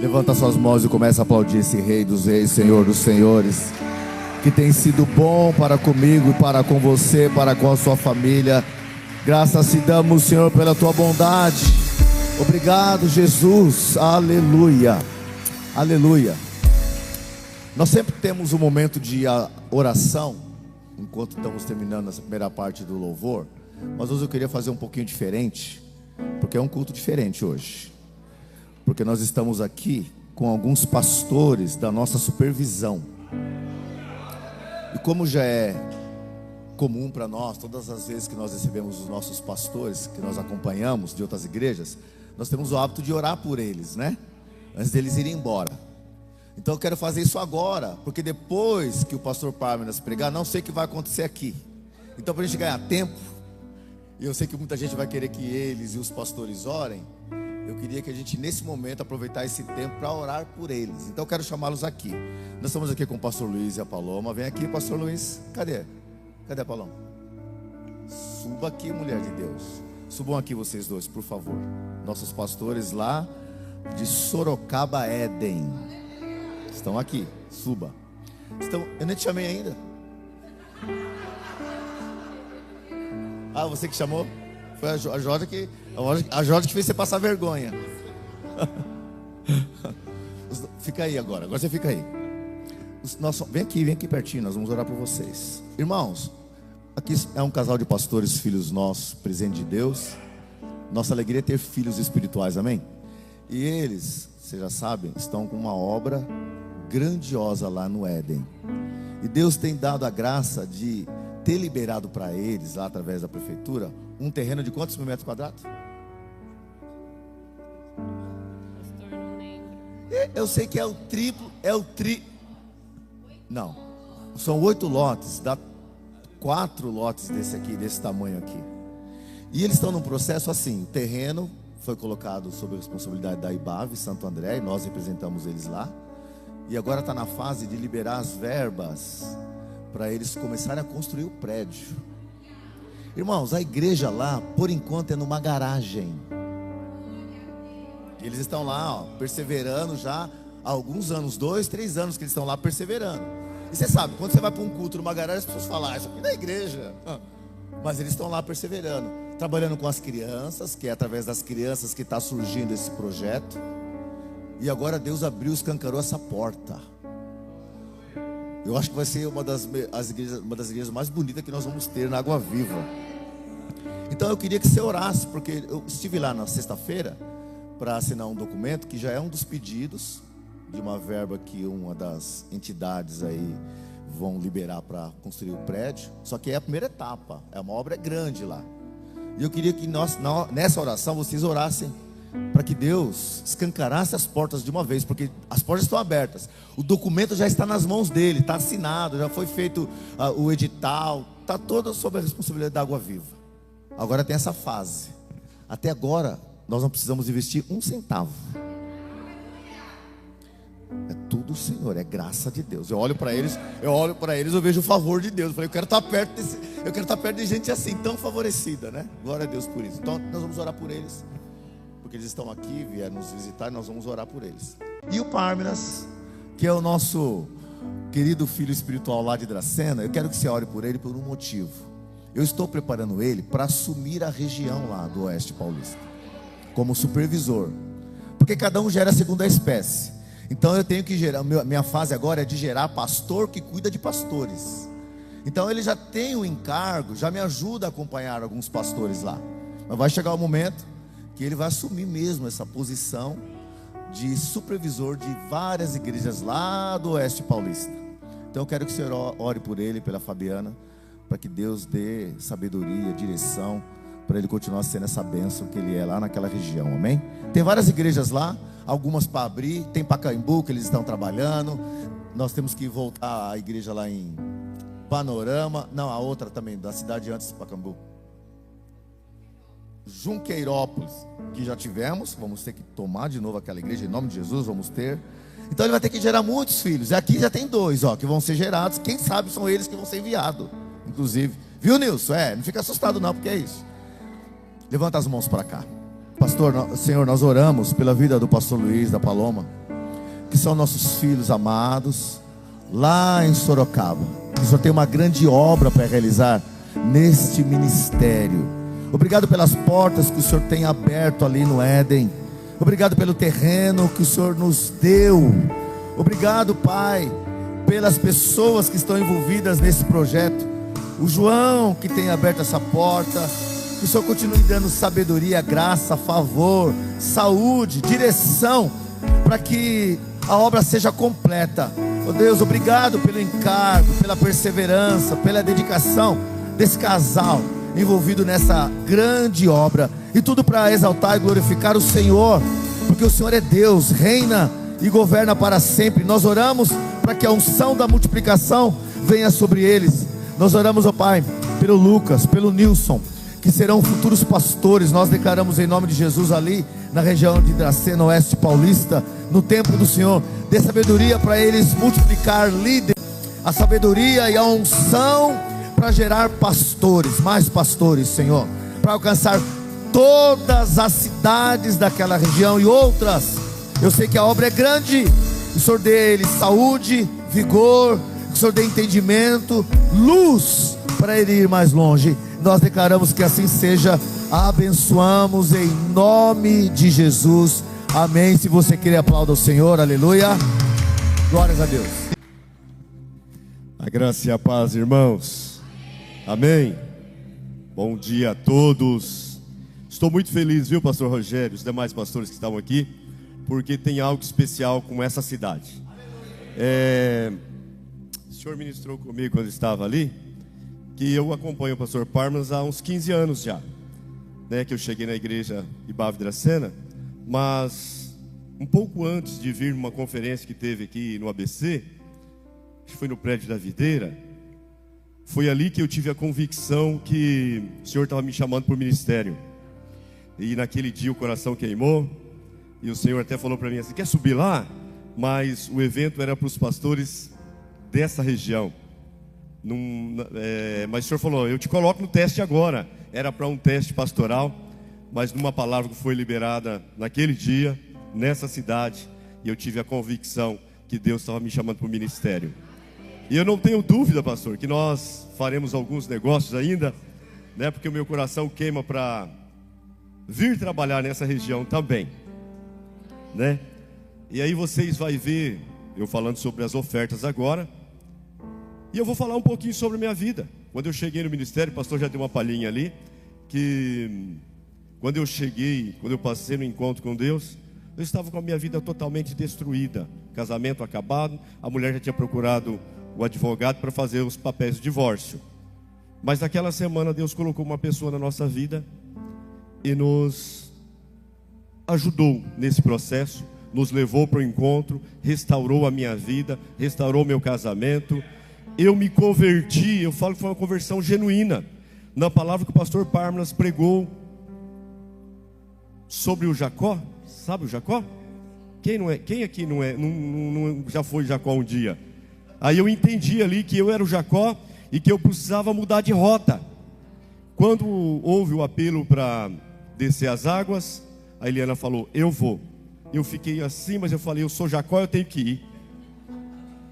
Levanta suas mãos e começa a aplaudir esse Rei dos Reis, Senhor dos Senhores, que tem sido bom para comigo e para com você, para com a sua família. Graças te damos, Senhor, pela tua bondade. Obrigado, Jesus. Aleluia. Aleluia. Nós sempre temos um momento de oração enquanto estamos terminando essa primeira parte do louvor, mas hoje eu queria fazer um pouquinho diferente, porque é um culto diferente hoje, porque nós estamos aqui com alguns pastores da nossa supervisão. E como já é comum para nós, todas as vezes que nós recebemos os nossos pastores, que nós acompanhamos de outras igrejas, nós temos o hábito de orar por eles, né? Antes deles irem embora. Então eu quero fazer isso agora, porque depois que o pastor Parmenas pregar, não sei o que vai acontecer aqui. Então, para a gente ganhar tempo, e eu sei que muita gente vai querer que eles e os pastores orem, eu queria que a gente nesse momento aproveitar esse tempo para orar por eles. Então eu quero chamá-los aqui. Nós estamos aqui com o pastor Luiz e a Paloma. Vem aqui, pastor Luiz. Cadê? Cadê a Paloma? Suba aqui, mulher de Deus. Subam aqui vocês dois, por favor. Nossos pastores lá de Sorocaba, Éden, estão aqui. Suba. Eu nem te chamei ainda. Ah, você que chamou? Foi a Jorge que fez você passar vergonha. Fica aí agora você fica aí. Vem aqui pertinho, nós vamos orar por vocês. Irmãos, aqui é um casal de pastores, filhos nossos, presente de Deus. Nossa alegria é ter filhos espirituais, amém? E eles, vocês já sabem, estão com uma obra grandiosa lá no Éden. E Deus tem dado a graça de ter liberado para eles, lá através da prefeitura, um terreno de quantos mil metros quadrados? Eu sei que é o triplo, não, são 8 lotes, dá 4 lotes desse aqui, desse tamanho aqui. E eles estão num processo assim, o terreno foi colocado sob a responsabilidade da IBAV, Santo André, e nós representamos eles lá. E agora está na fase de liberar as verbas para eles começarem a construir o prédio. Irmãos, a igreja lá, por enquanto, é numa garagem. Eles estão lá, perseverando já há alguns anos, 2, 3 anos que eles estão lá perseverando. E você sabe, quando você vai para um culto numa garagem, as pessoas falam, isso aqui não é igreja. Mas eles estão lá perseverando, trabalhando com as crianças, que é através das crianças que está surgindo esse projeto. E agora Deus abriu, escancarou essa porta. Eu acho que vai ser uma das igrejas mais bonitas que nós vamos ter na Água Viva. Então eu queria que você orasse, porque eu estive lá na sexta-feira para assinar um documento que já é um dos pedidos de uma verba que uma das entidades aí vão liberar para construir o prédio. Só que é a primeira etapa, é uma obra grande lá. E eu queria que nós, nessa oração, vocês orassem para que Deus escancarasse as portas de uma vez, porque as portas estão abertas. O documento já está nas mãos dele, está assinado, já foi feito o edital, está todo sob a responsabilidade da Água Viva. Agora tem essa fase. Até agora nós não precisamos investir um centavo. É tudo o Senhor, é graça de Deus. Eu olho para eles, eu vejo o favor de Deus. Eu falei, eu quero estar perto de gente assim, tão favorecida, né? Glória a Deus por isso. Então nós vamos orar por eles, porque eles estão aqui, vieram nos visitar, e nós vamos orar por eles. E o Parmenas, que é o nosso querido filho espiritual lá de Dracena, eu quero que você ore por ele por um motivo. Eu estou preparando ele para assumir a região lá do Oeste Paulista, como supervisor, porque cada um gera segundo a espécie. Então eu tenho que gerar, minha fase agora é de gerar pastor que cuida de pastores. Então ele já tem o encargo, já me ajuda a acompanhar alguns pastores lá. Mas vai chegar o momento que ele vai assumir mesmo essa posição de supervisor de várias igrejas lá do Oeste Paulista. Então eu quero que o senhor ore por ele, pela Fabiana, para que Deus dê sabedoria, direção, para ele continuar sendo essa bênção que ele é lá naquela região, amém? Tem várias igrejas lá, algumas para abrir, tem Pacaembu que eles estão trabalhando. Nós temos que voltar à igreja lá em Panorama, não, a outra também, da cidade antes de Pacaembu, Junqueirópolis, que já tivemos, vamos ter que tomar de novo aquela igreja, em nome de Jesus, vamos ter. Então ele vai ter que gerar muitos filhos, e aqui já tem 2, que vão ser gerados, quem sabe são eles que vão ser enviados, inclusive, viu, Nilson? Não fica assustado não, porque é isso. Levanta as mãos para cá. Pastor, Senhor, nós oramos pela vida do pastor Luiz, da Paloma. que são nossos filhos amados, lá em Sorocaba. O Senhor tem uma grande obra para realizar neste ministério. Obrigado pelas portas que o Senhor tem aberto ali no Éden. Obrigado pelo terreno que o Senhor nos deu. Obrigado, Pai, pelas pessoas que estão envolvidas nesse projeto. O João que tem aberto essa porta. Que o Senhor continue dando sabedoria, graça, favor, saúde, direção, para que a obra seja completa. Oh Deus, obrigado pelo encargo, pela perseverança, pela dedicação desse casal envolvido nessa grande obra. E tudo para exaltar e glorificar o Senhor, porque o Senhor é Deus, reina e governa para sempre. Nós oramos para que a unção da multiplicação venha sobre eles. Nós oramos, ó Pai, pelo Lucas, pelo Nilson, que serão futuros pastores. Nós declaramos em nome de Jesus ali na região de Dracena, Oeste Paulista, no templo do Senhor. Dê sabedoria para eles multiplicar líderes, a sabedoria e a unção para gerar pastores, mais pastores, Senhor, para alcançar todas as cidades daquela região e outras. Eu sei que a obra é grande. O Senhor dê eles saúde, vigor, o Senhor dê entendimento, luz para ele ir mais longe. Nós declaramos que assim seja. Abençoamos em nome de Jesus. Amém. Se você querer, aplauda o Senhor. Aleluia. Glórias a Deus. A graça e a paz, irmãos. Amém. Bom dia a todos. Estou muito feliz, viu, pastor Rogério, os demais pastores que estavam aqui, porque tem algo especial com essa cidade. O senhor ministrou comigo quando estava ali, que eu acompanho o pastor Parmas há uns 15 anos já, né, que eu cheguei na igreja de Ibave Dracena, mas um pouco antes de vir numa conferência que teve aqui no ABC, acho que foi no prédio da Videira, foi ali que eu tive a convicção que o Senhor estava me chamando para o ministério. E naquele dia o coração queimou, e o Senhor até falou para mim assim: quer subir lá? Mas o evento era para os pastores dessa região. Mas o Senhor falou: eu te coloco no teste agora. Era para um teste pastoral, mas numa palavra que foi liberada naquele dia, nessa cidade, e eu tive a convicção que Deus estava me chamando para o ministério. E eu não tenho dúvida, pastor, que nós faremos alguns negócios ainda, né? Porque o meu coração queima para vir trabalhar nessa região também, né? E aí vocês vão ver eu falando sobre as ofertas agora. E eu vou falar um pouquinho sobre a minha vida. Quando eu cheguei no ministério, o pastor já deu uma palhinha ali, que quando eu cheguei, quando eu passei no encontro com Deus, eu estava com a minha vida totalmente destruída. Casamento acabado, a mulher já tinha procurado o advogado para fazer os papéis de divórcio. Mas naquela semana Deus colocou uma pessoa na nossa vida e nos ajudou nesse processo, nos levou para o encontro, restaurou a minha vida, restaurou meu casamento. Eu me converti, eu falo que foi uma conversão genuína, na palavra que o pastor Parmas pregou sobre o Jacó. Sabe o Jacó? Quem aqui não já foi Jacó um dia? Aí eu entendi ali que eu era o Jacó e que eu precisava mudar de rota. Quando houve o apelo para descer as águas, a Eliana falou: eu vou. Eu fiquei assim, mas eu falei: eu sou Jacó, eu tenho que ir.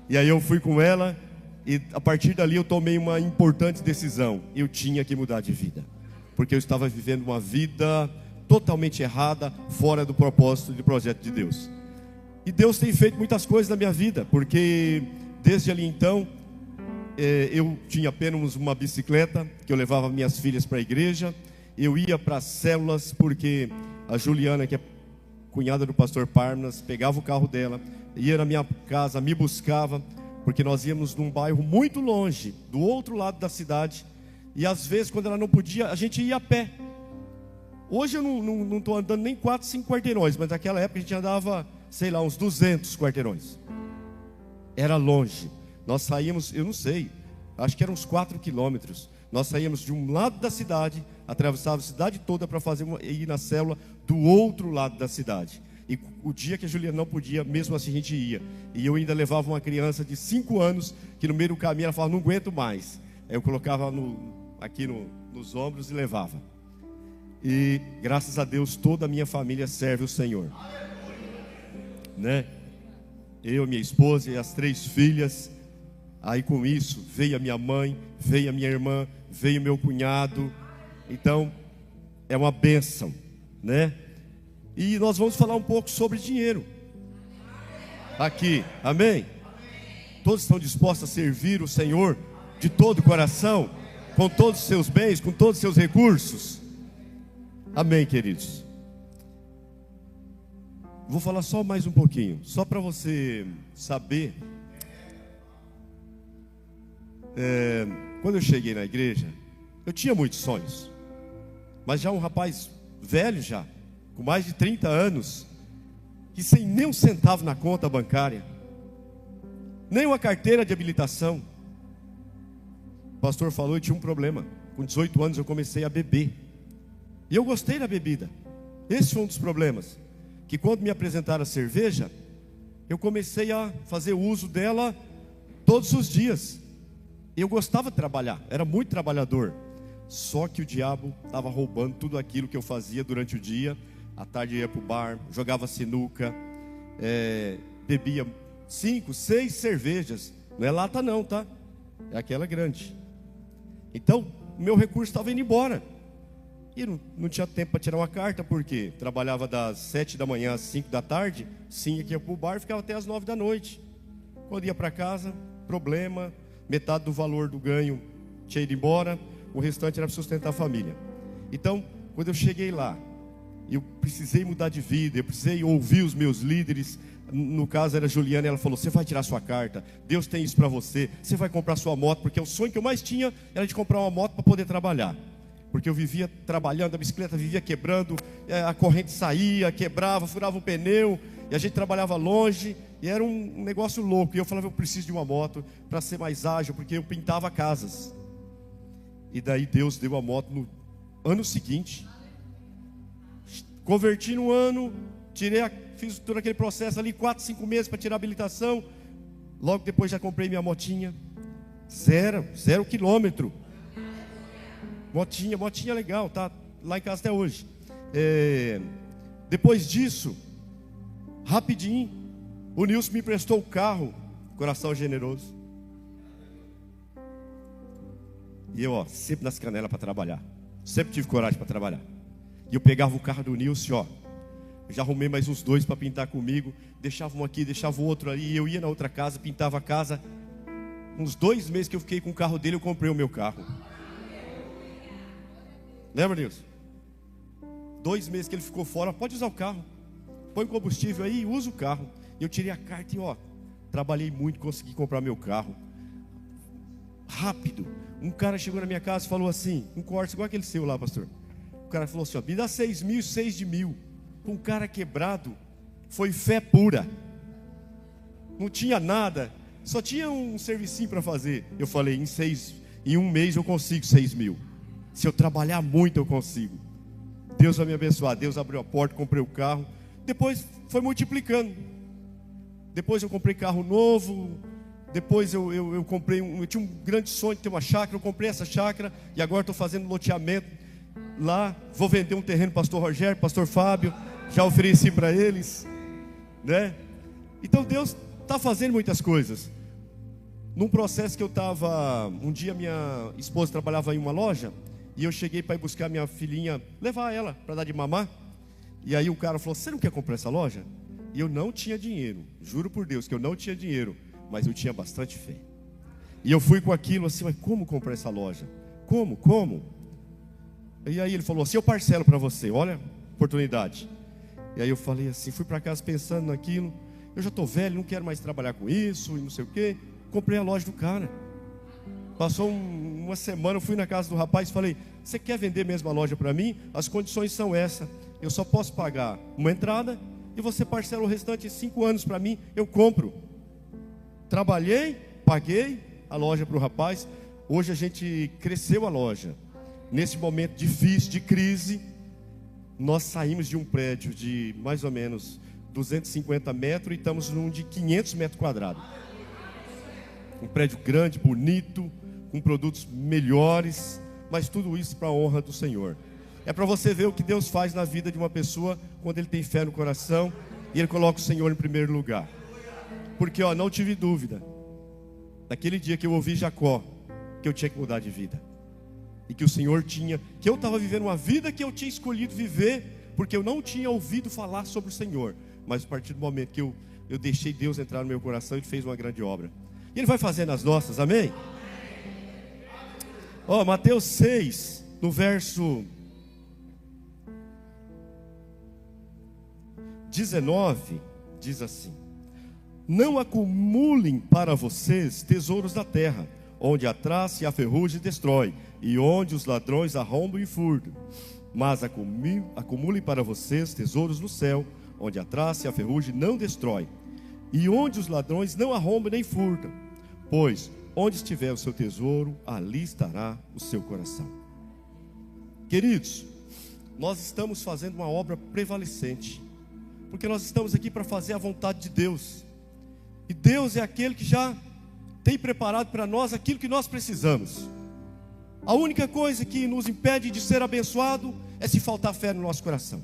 E aí eu fui com ela, e a partir dali eu tomei uma importante decisão. Eu tinha que mudar de vida, porque eu estava vivendo uma vida totalmente errada, fora do propósito e do projeto de Deus. E Deus tem feito muitas coisas na minha vida, porque desde ali então, eu tinha apenas uma bicicleta, que eu levava minhas filhas para a igreja. Eu ia para as células, porque a Juliana, que é cunhada do pastor Parmas, pegava o carro dela, ia na minha casa, me buscava, porque nós íamos num bairro muito longe, do outro lado da cidade, e às vezes quando ela não podia, a gente ia a pé. Hoje eu não estou andando nem 4, 5 quarteirões, mas naquela época a gente andava, sei lá, uns 200 quarteirões. Era longe. Nós saímos, eu não sei, acho que eram uns 4 quilômetros. Nós saímos de um lado da cidade, atravessava a cidade toda para ir na célula do outro lado da cidade. E o dia que a Juliana não podia, mesmo assim a gente ia. E eu ainda levava uma criança de 5 anos, que no meio do caminho ela falava: não aguento mais. Aí eu colocava aqui nos ombros e levava. E graças a Deus toda a minha família serve o Senhor, né? Eu, minha esposa e as 3 filhas. Aí com isso veio a minha mãe, veio a minha irmã, veio meu cunhado. Então é uma bênção, né? E nós vamos falar um pouco sobre dinheiro aqui, amém? Todos estão dispostos a servir o Senhor de todo o coração, com todos os seus bens, com todos os seus recursos? Amém, queridos? Vou falar só mais um pouquinho, só para você saber. Quando eu cheguei na igreja, eu tinha muitos sonhos, mas já um rapaz velho já, com mais de 30 anos, que sem nem um centavo na conta bancária, nem uma carteira de habilitação. O pastor falou, eu tinha um problema. Com 18 anos eu comecei a beber, e eu gostei da bebida. Esse foi um dos problemas, que quando me apresentaram a cerveja, eu comecei a fazer uso dela todos os dias. Eu gostava de trabalhar, era muito trabalhador. Só que o diabo estava roubando tudo aquilo que eu fazia durante o dia. À tarde eu ia para o bar, jogava sinuca, bebia 5, 6 cervejas. Não é lata não, tá? É aquela grande. Então, o meu recurso estava indo embora. E não tinha tempo para tirar uma carta, porque trabalhava das 7 da manhã às 5 da tarde. Sim, ia para o bar, ficava até às 9 da noite. Quando ia para casa, problema. Metade do valor do ganho tinha ido embora, o restante era para sustentar a família. Então, quando eu cheguei lá, eu precisei mudar de vida, eu precisei ouvir os meus líderes. No caso era a Juliana, ela falou, você vai tirar sua carta, Deus tem isso para você, você vai comprar sua moto, porque o sonho que eu mais tinha era de comprar uma moto para poder trabalhar. Porque eu vivia trabalhando, a bicicleta vivia quebrando, a corrente saía, quebrava, furava o pneu, e a gente trabalhava longe, e era um negócio louco. E eu falava, eu preciso de uma moto para ser mais ágil, porque eu pintava casas. E daí Deus deu a moto no ano seguinte. Converti no ano, fiz todo aquele processo ali, 4, 5 meses para tirar a habilitação. Logo depois já comprei minha motinha, 0 quilômetro. Motinha legal, tá lá em casa até hoje. Depois disso, rapidinho, o Nilson me emprestou o carro, coração generoso. E eu, sempre nas canelas para trabalhar. Sempre tive coragem para trabalhar. E eu pegava o carro do Nilson, já arrumei mais uns 2 para pintar comigo. Deixava um aqui, deixava o outro ali. E eu ia na outra casa, pintava a casa. Uns 2 meses que eu fiquei com o carro dele, eu comprei o meu carro. Lembra, Nilson? 2 meses que ele ficou fora, pode usar o carro. Põe combustível aí e usa o carro. E eu tirei a carta e trabalhei muito, consegui comprar meu carro. Rápido. Um cara chegou na minha casa e falou assim, um Corsa igual aquele seu lá, pastor. O cara falou assim, me dá 6 mil, 6 de 1.000. Com um cara quebrado, foi fé pura. Não tinha nada, só tinha um servicinho para fazer. Eu falei, em 1 mês eu consigo 6 mil. Se eu trabalhar muito eu consigo. Deus vai me abençoar. Deus abriu a porta, comprei o carro. Depois foi multiplicando. Depois eu comprei carro novo. Depois eu comprei, eu tinha um grande sonho de ter uma chácara. Eu comprei essa chácara e agora estou fazendo loteamento lá. Vou vender um terreno para o pastor Rogério, pastor Fábio. Já ofereci para eles, né? Então Deus está fazendo muitas coisas. Num processo que eu estava, um dia minha esposa trabalhava em uma loja, e eu cheguei para ir buscar minha filhinha, levar ela para dar de mamar. E aí o cara falou, você não quer comprar essa loja? E eu não tinha dinheiro, juro por Deus que eu não tinha dinheiro, mas eu tinha bastante fé. E eu fui com aquilo assim, mas como comprar essa loja? Como? E aí ele falou assim, eu parcelo para você, olha a oportunidade. E aí eu falei assim, fui para casa pensando naquilo. Eu já estou velho, não quero mais trabalhar com isso, e não sei o quê. Comprei a loja do cara. Passou uma semana, eu fui na casa do rapaz e falei, você quer vender mesmo a loja para mim? As condições são essas, eu só posso pagar uma entrada e você parcela o restante em 5 anos para mim, eu compro. Trabalhei, paguei a loja para o rapaz. Hoje a gente cresceu a loja. Nesse momento difícil, de crise, nós saímos de um prédio de mais ou menos 250 metros e estamos num de 500 metros quadrados. Um prédio grande, bonito, com produtos melhores, mas tudo isso para a honra do Senhor. É para você ver o que Deus faz na vida de uma pessoa quando ele tem fé no coração e ele coloca o Senhor em primeiro lugar. porque não tive dúvida, naquele dia que eu ouvi Jacó, que eu tinha que mudar de vida. E que o Senhor tinha, que eu estava vivendo uma vida que eu tinha escolhido viver, porque eu não tinha ouvido falar sobre o Senhor. Mas a partir do momento que eu deixei Deus entrar no meu coração, Ele fez uma grande obra. E Ele vai fazer nas nossas, amém? Mateus 6, no verso 19, diz assim: não acumulem para vocês tesouros da terra, onde a traça e a ferrugem destrói, e onde os ladrões arrombam e furtam. Mas acumulem para vocês tesouros no céu, onde a traça e a ferrugem não destrói, e onde os ladrões não arrombam nem furtam. Pois onde estiver o seu tesouro, ali estará o seu coração. Queridos, nós estamos fazendo uma obra prevalecente, porque nós estamos aqui para fazer a vontade de Deus. E Deus é aquele que já tem preparado para nós aquilo que nós precisamos. A única coisa que nos impede de ser abençoado é se faltar fé no nosso coração.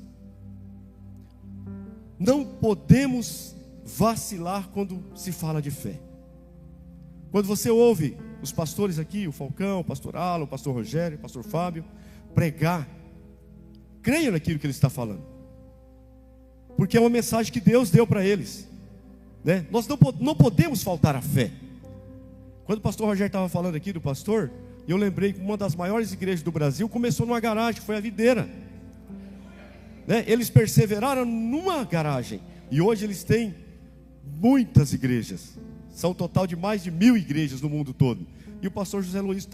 Não podemos vacilar quando se fala de fé. Quando você ouve os pastores aqui, o Falcão, o pastor Alan, o pastor Rogério, o pastor Fábio, pregar, creia naquilo que ele está falando, porque é uma mensagem que Deus deu para eles, né? Nós não podemos faltar a fé. Quando o pastor Rogério estava falando aqui do pastor, eu lembrei que uma das maiores igrejas do Brasil começou numa garagem, foi a Videira, né? Eles perseveraram numa garagem, e hoje eles têm muitas igrejas. São um total de mais de 1000 igrejas no mundo todo. E o pastor José Luiz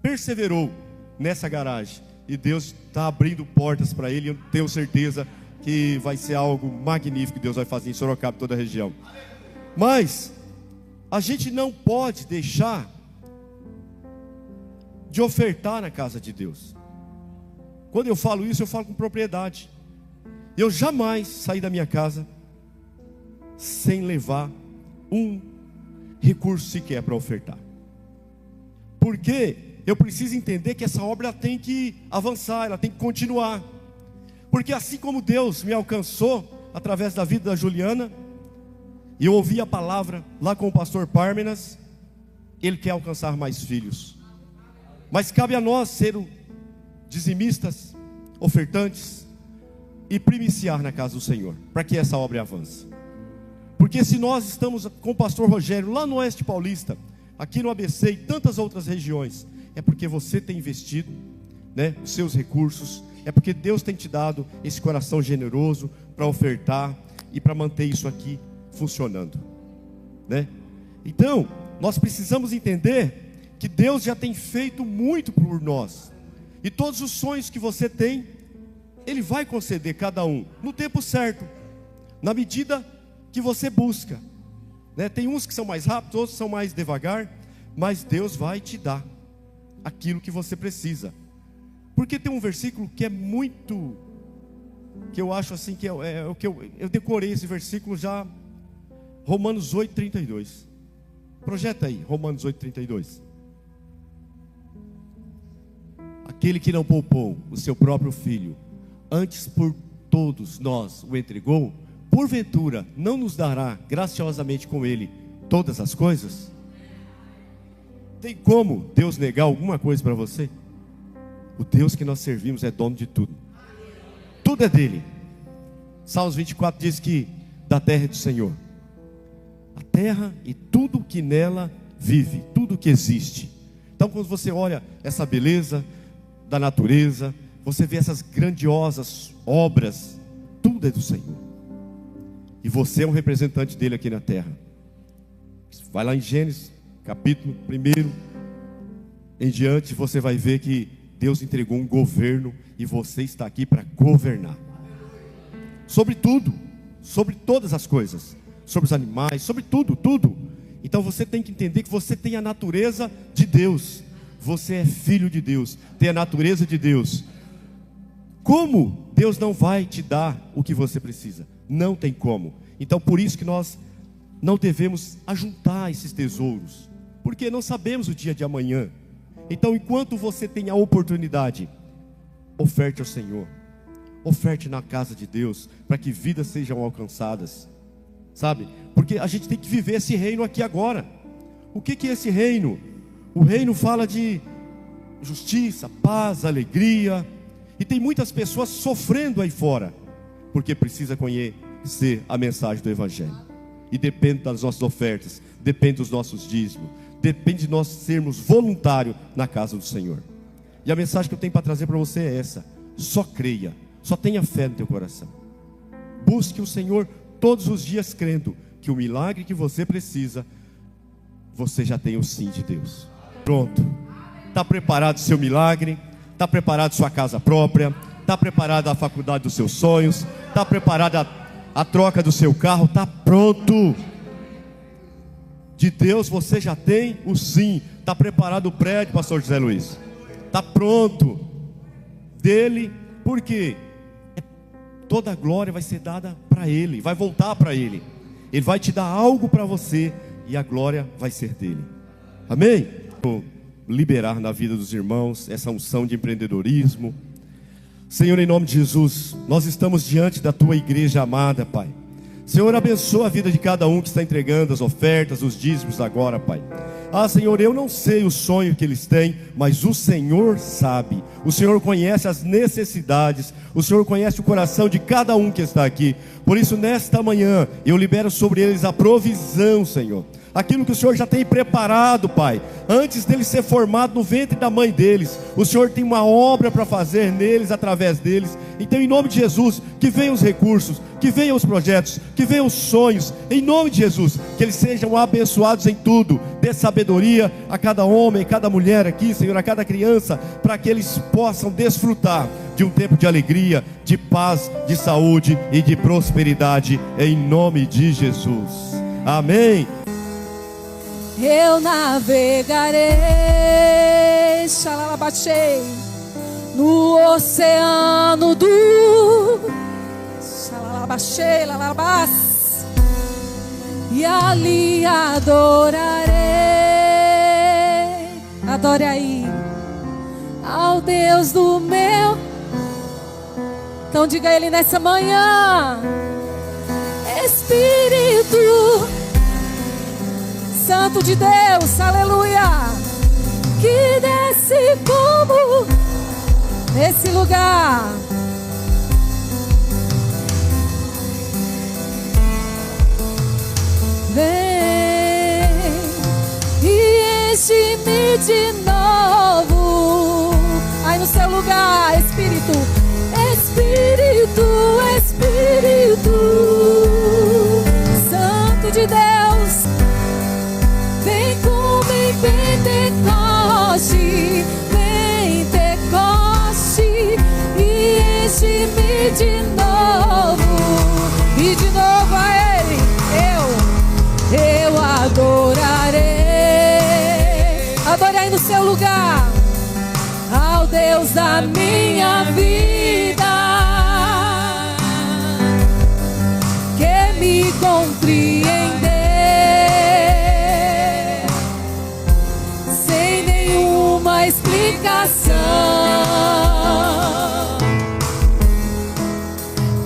perseverou nessa garagem, e Deus está abrindo portas para ele. Eu tenho certeza que vai ser algo magnífico que Deus vai fazer em Sorocaba e toda a região. Mas a gente não pode deixar de ofertar na casa de Deus. Quando eu falo isso, eu falo com propriedade. Eu jamais saí da minha casa sem levar um recurso sequer para ofertar, porque eu preciso entender que essa obra tem que avançar, ela tem que continuar. Porque assim como Deus me alcançou através da vida da Juliana, e eu ouvi a palavra lá com o pastor Pármenas, Ele quer alcançar mais filhos. Mas cabe a nós ser dizimistas, ofertantes e primiciar na casa do Senhor, para que essa obra avance. Porque se nós estamos com o pastor Rogério lá no Oeste Paulista, aqui no ABC e tantas outras regiões, é porque você tem investido, né, os seus recursos, é porque Deus tem te dado esse coração generoso para ofertar e para manter isso aqui funcionando, né? Então, nós precisamos entender que Deus já tem feito muito por nós, e todos os sonhos que você tem, Ele vai conceder cada um no tempo certo, na medida que você busca, né? Tem uns que são mais rápidos, outros são mais devagar, mas Deus vai te dar aquilo que você precisa. Porque tem um versículo que é muito, que eu acho assim, que é o que eu decorei esse versículo já, Romanos 8:32. Projeta aí, Romanos 8:32. Aquele que não poupou o seu próprio filho, antes por todos nós o entregou, porventura não nos dará graciosamente com ele todas as coisas? Tem como Deus negar alguma coisa para você? O Deus que nós servimos é dono de tudo. Tudo é dele. Salmos 24 diz que da terra é do Senhor. A terra e tudo que nela vive, tudo que existe. Então quando você olha essa beleza da natureza, você vê essas grandiosas obras, tudo é do Senhor. E você é um representante dele aqui na terra. Vai lá em Gênesis, capítulo 1 em diante, você vai ver que Deus entregou um governo, e você está aqui para governar sobre tudo, sobre todas as coisas, sobre os animais, sobre tudo, tudo. Então você tem que entender que você tem a natureza de Deus. Você é filho de Deus, tem a natureza de Deus. Como Deus não vai te dar o que você precisa? Não tem como. Então por isso que nós não devemos ajuntar esses tesouros, porque não sabemos o dia de amanhã. Então enquanto você tem a oportunidade, oferte ao Senhor, oferte na casa de Deus, para que vidas sejam alcançadas. sabe? Porque a gente tem que viver esse reino aqui agora. O que é esse reino? O reino fala de justiça, paz, alegria. E tem muitas pessoas sofrendo aí fora, porque precisa conhecer a mensagem do Evangelho. E depende das nossas ofertas, depende dos nossos dízimos, depende de nós sermos voluntários na casa do Senhor. E a mensagem que eu tenho para trazer para você é essa: só creia, só tenha fé no teu coração. Busque o Senhor todos os dias, crendo que o milagre que você precisa, você já tem o sim de Deus. Pronto, está preparado o seu milagre, está preparado sua casa própria, está preparada a faculdade dos seus sonhos, está preparada a troca do seu carro, está pronto. De Deus você já tem o sim. Está preparado o prédio, pastor José Luiz, está pronto. Dele, porque toda a glória vai ser dada para Ele, vai voltar para Ele. Ele vai te dar algo para você, e a glória vai ser dele. Amém? Vou liberar na vida dos irmãos essa unção de empreendedorismo. Senhor, em nome de Jesus, nós estamos diante da Tua igreja amada, Pai. Senhor, abençoa a vida de cada um que está entregando as ofertas, os dízimos agora, Pai. Ah, Senhor, eu não sei o sonho que eles têm, mas o Senhor sabe. O Senhor conhece as necessidades, o Senhor conhece o coração de cada um que está aqui. Por isso, nesta manhã, eu libero sobre eles a provisão, Senhor. Aquilo que o Senhor já tem preparado, Pai, antes deles ser formado no ventre da mãe deles. O Senhor tem uma obra para fazer neles, através deles. Então, em nome de Jesus, que venham os recursos, que venham os projetos, que venham os sonhos. Em nome de Jesus, que eles sejam abençoados em tudo. Dê sabedoria a cada homem, a cada mulher aqui, Senhor, a cada criança, para que eles possam desfrutar de um tempo de alegria, de paz, de saúde e de prosperidade, em nome de Jesus. Amém. Eu navegarei, xalalabachei, no oceano do xalalabachei, lalabás, e ali adorarei. Adore aí ao Deus do meu. Então diga a Ele nessa manhã: Espírito Santo de Deus, aleluia, que desce como nesse lugar. Vem e enche-me de novo. Aí no seu lugar, Espírito, Espírito, Espírito Santo de Deus. Vem como em Pentecoste, Pentecoste, e enche-me de novo, e de novo a Ele eu adorarei. Adore aí no seu lugar ao Deus da minha vida, que me compreende explicação.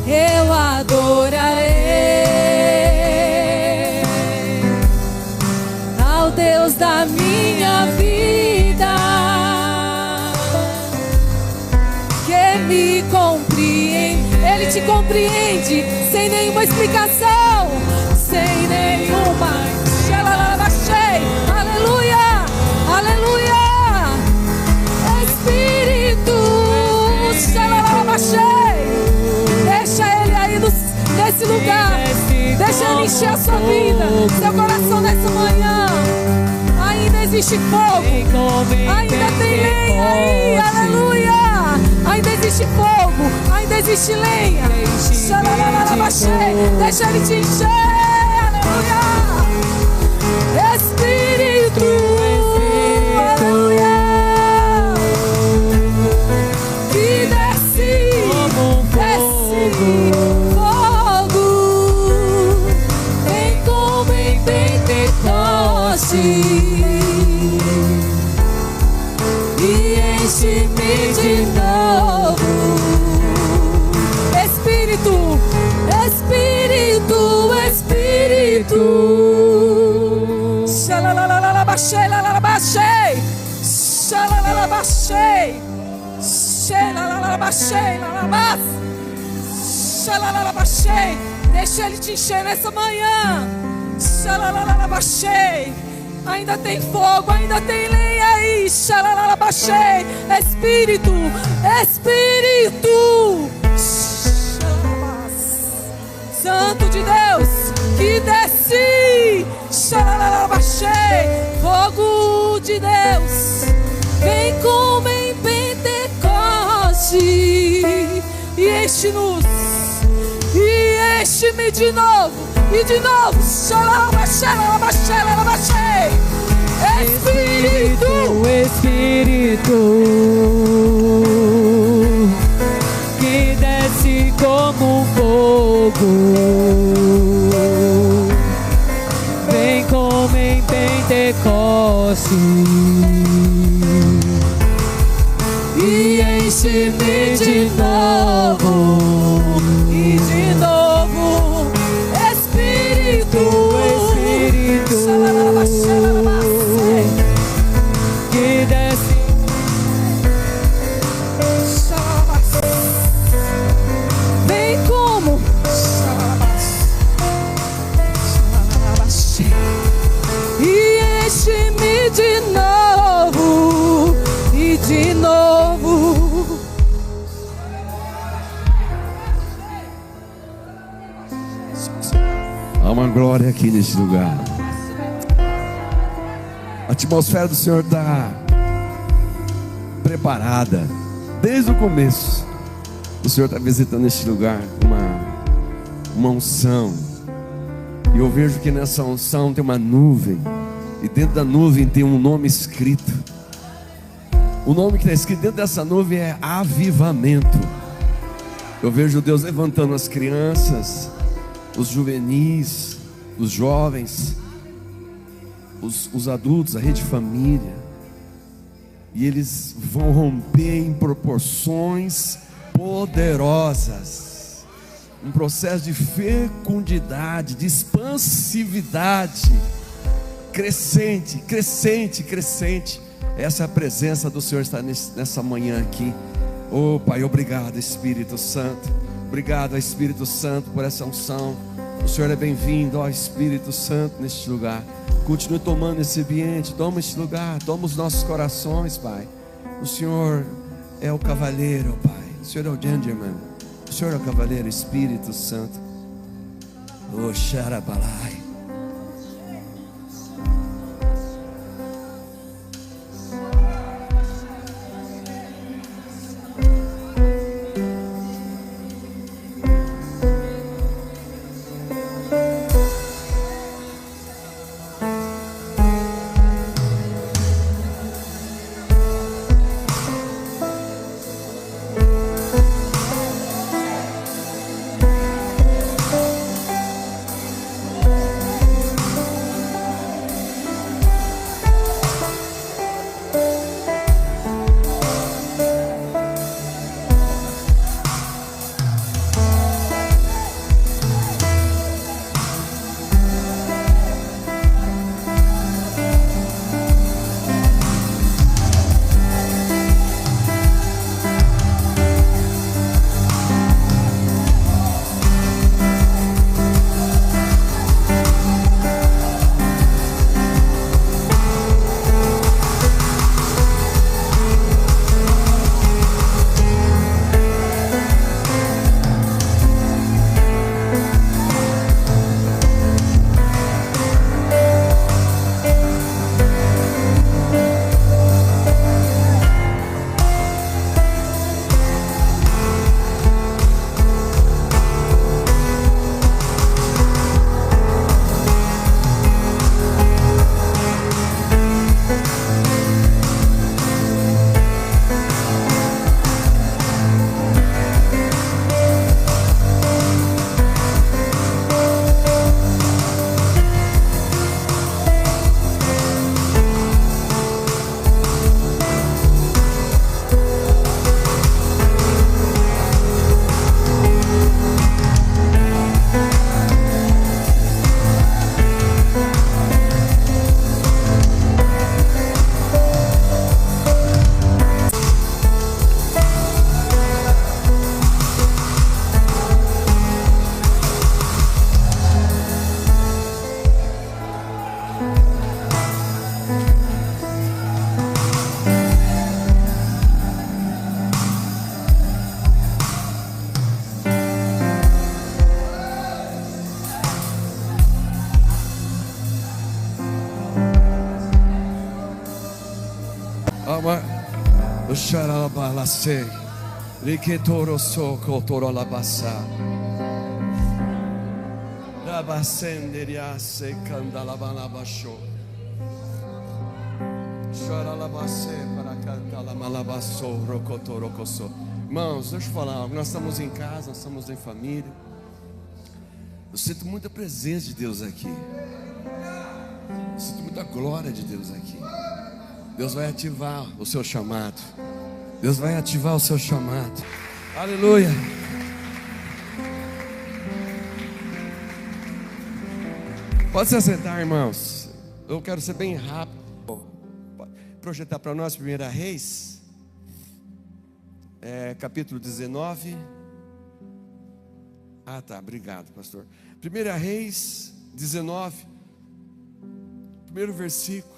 Eu adorarei ao Deus da minha vida, que me compreende. Ele te compreende sem nenhuma explicação, sem nenhuma. Aleluia, aleluia. Espírito, deixa Ele aí nesse lugar, deixa Ele encher a sua vida, seu coração nessa manhã. Ainda existe fogo, ainda tem lenha aí, aleluia. Ainda existe fogo, ainda existe lenha. Deixa Ele te encher, aleluia. Espírito, aleluia. Fogo, vem como em Pentecoste, e enche-me de novo. Espírito, Espírito, Espírito Deixa Ele te encher nessa manhã. Ainda tem fogo, ainda tem lenha aí. Espírito, Espírito Santo de Deus, que desce. Fogo de Deus, vem como em Pentecoste e enche-nos, e enche-me de novo, e de novo. Espírito, Espírito, que desce como um fogo, vem como em Pentecoste e enche-me de novo, e de novo. Espírito, Espírito, que desce, vem como e enche-me de novo, e de novo. Há uma glória aqui nesse lugar. A atmosfera do Senhor está preparada desde o começo. O Senhor está visitando este lugar uma unção. E eu vejo que nessa unção tem uma nuvem, e dentro da nuvem tem um nome escrito. O nome que está escrito dentro dessa nuvem é avivamento. Eu vejo Deus levantando as crianças, os juvenis, os jovens, os adultos, a rede família, e eles vão romper em proporções poderosas, um processo de fecundidade, de expansividade, crescente, crescente, crescente. Essa é a presença do Senhor está nessa manhã aqui. Oh Pai, obrigado Espírito Santo, obrigado Espírito Santo por essa unção. O Senhor é bem-vindo, ó Espírito Santo, neste lugar. Continue tomando esse ambiente, toma este lugar, toma os nossos corações, Pai. O Senhor é o cavaleiro, Pai. O Senhor é o gentleman. O Senhor é o cavaleiro, Espírito Santo. Oh, Xarabalai. Ama Sharalabalase Riketoro Soko Torolabasa Rabasenderiase Kandalabalabasho Sharalabase para Cantalamalabaso Rokotorokoso. Irmãos, deixa eu falar algo. Nós estamos em casa, nós estamos em família. Eu sinto muita presença de Deus aqui. Eu sinto muita glória de Deus aqui. Deus vai ativar o seu chamado. Deus vai ativar o seu chamado. Aleluia. Pode se assentar, irmãos. Eu quero ser bem rápido. Pode projetar para nós 1 Reis, capítulo 19. Ah, tá, obrigado, pastor. 1 Reis 19, primeiro versículo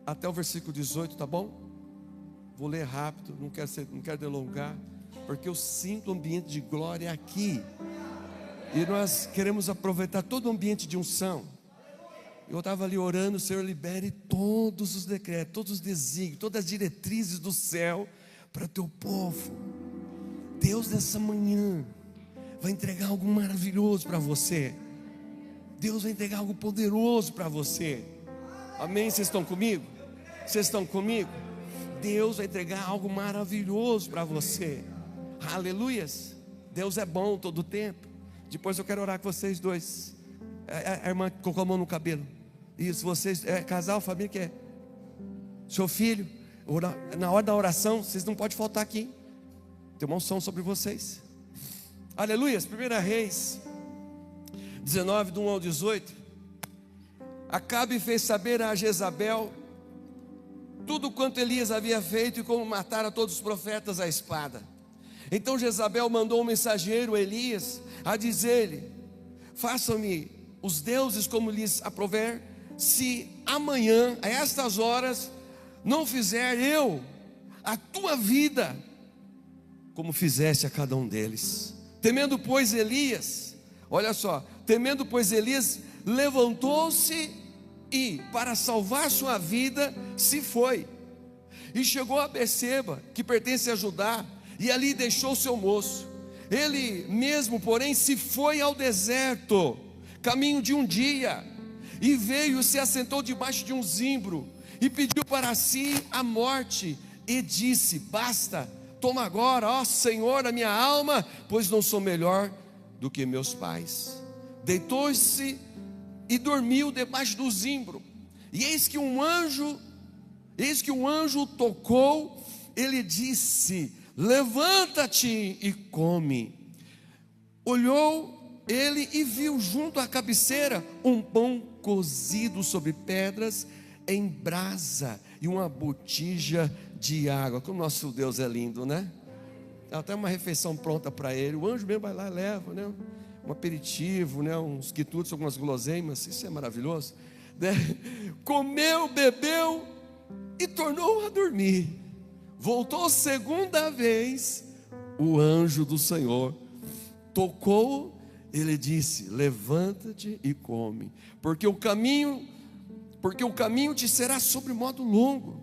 até o versículo 18, tá bom? Vou ler rápido, não quero delongar, porque eu sinto um ambiente de glória aqui. E nós queremos aproveitar todo o ambiente de unção. Eu estava ali orando, Senhor, libere todos os decretos, todos os desígnios, todas as diretrizes do céu para o teu povo. Deus, nessa manhã vai entregar algo maravilhoso para você. Deus vai entregar algo poderoso para você. Amém? Vocês estão comigo? Vocês estão comigo? Deus vai entregar algo maravilhoso para você. Aleluias. Deus é bom todo o tempo. Depois eu quero orar com vocês dois. A irmã colocou a mão no cabelo. Isso, vocês, casal, família, que é seu filho. Na hora da oração, vocês não podem faltar aqui. Tem uma unção sobre vocês. Aleluias. 1 Reis 19, do 1 ao 18. Acabe fez saber a Jezabel tudo quanto Elias havia feito e como matara todos os profetas à espada. Então Jezabel mandou um mensageiro, Elias, a dizer-lhe: façam-me os deuses como lhes aprouver, se amanhã, a estas horas, não fizer eu a tua vida como fizeste a cada um deles. Temendo, pois, Elias, olha só, temendo, pois, Elias levantou-se e, para salvar sua vida, se foi. E chegou a Beceba, que pertence a Judá, e ali deixou seu moço. Ele mesmo, porém, se foi ao deserto, caminho de um dia, e veio, se assentou debaixo de um zimbro, e pediu para si a morte, e disse: basta, toma agora, ó Senhor, a minha alma, pois não sou melhor do que meus pais. Deitou-se e dormiu debaixo do zimbro. E eis que um anjo tocou. Ele disse: levanta-te e come. Olhou ele e viu junto à cabeceira um pão cozido sobre pedras em brasa e uma botija de água. Como nosso Deus é lindo, né? Até uma refeição pronta para ele. O anjo mesmo vai lá e leva, né? Um aperitivo, né? Uns quitutes, algumas guloseimas. Isso é maravilhoso, né? Comeu, bebeu e tornou a dormir. Voltou segunda vez, o anjo do Senhor tocou. Ele disse: levanta-te e come, porque o caminho te será sobre modo longo.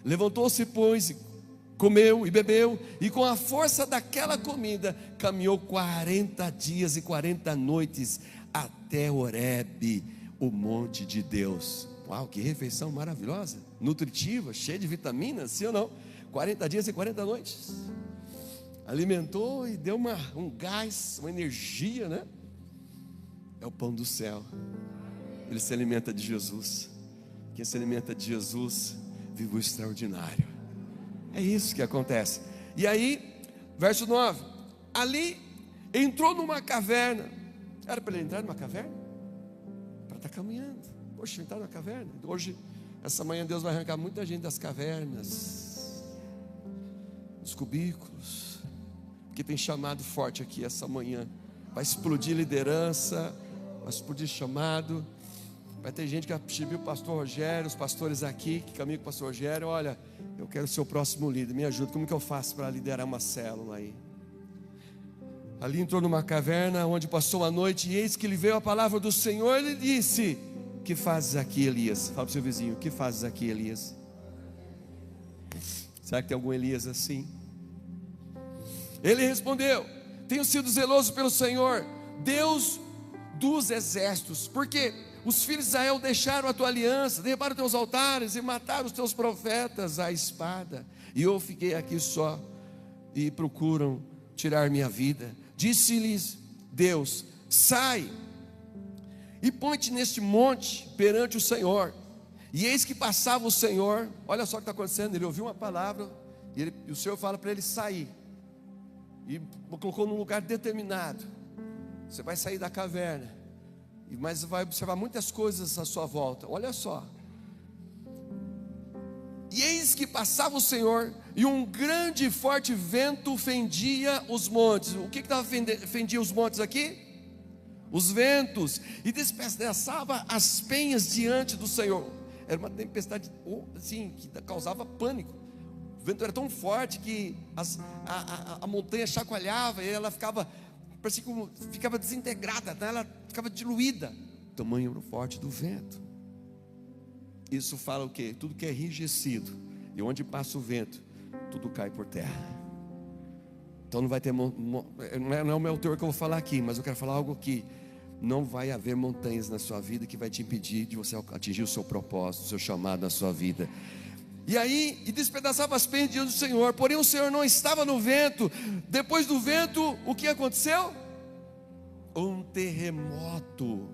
Levantou-se, pois, comeu e bebeu, e com a força daquela comida caminhou 40 dias e 40 noites até Horebe, o monte de Deus. Uau, que refeição maravilhosa, nutritiva, cheia de vitaminas, sim ou não? 40 dias e 40 noites. Alimentou e deu um gás, uma energia, né? É o pão do céu. Ele se alimenta de Jesus. Quem se alimenta de Jesus vive o extraordinário. É isso que acontece. E aí, verso 9: ali entrou numa caverna. Era para ele entrar numa caverna? Para estar caminhando. Poxa, entrar numa caverna. Hoje, essa manhã, Deus vai arrancar muita gente das cavernas, dos cubículos, porque tem chamado forte aqui essa manhã. Vai explodir liderança, vai explodir chamado. Vai ter gente que vai pedir o pastor Rogério, os pastores aqui que caminham com o pastor Rogério: olha, eu quero ser o próximo líder, me ajuda, como que eu faço para liderar uma célula aí? Ali entrou numa caverna onde passou a noite, e eis que lhe veio a palavra do Senhor. Ele disse: que fazes aqui, Elias? Fala para o seu vizinho: que fazes aqui, Elias? Será que tem algum Elias assim? Ele respondeu: tenho sido zeloso pelo Senhor, Deus dos exércitos, porque os filhos de Israel deixaram a tua aliança, derrubaram teus altares e mataram os teus profetas à espada, e eu fiquei aqui só, e procuram tirar minha vida. Disse-lhes Deus: sai e põe-te neste monte perante o Senhor. E eis que passava o Senhor, olha só o que está acontecendo, ele ouviu uma palavra, e o Senhor fala para ele sair, e colocou num lugar determinado. Você vai sair da caverna, mas vai observar muitas coisas à sua volta. Olha só. E eis que passava o Senhor, e um grande e forte vento fendia os montes. O que fendia os montes aqui? Os ventos. E despedaçava as penhas diante do Senhor. Era uma tempestade assim, que causava pânico. O vento era tão forte que a montanha chacoalhava, e ela ficava, parecia como ficava desintegrada, né? Ela ficava diluída. O tamanho forte do vento. Isso fala o quê? Tudo que é enrijecido, e onde passa o vento, tudo cai por terra. Então não vai ter, não é o meu teor que eu vou falar aqui, mas eu quero falar algo que não vai haver montanhas na sua vida que vai te impedir de você atingir o seu propósito, o seu chamado na sua vida. E aí, e despedaçava as penhas diante do Senhor, porém o Senhor não estava no vento. Depois do vento, o que aconteceu? Um terremoto.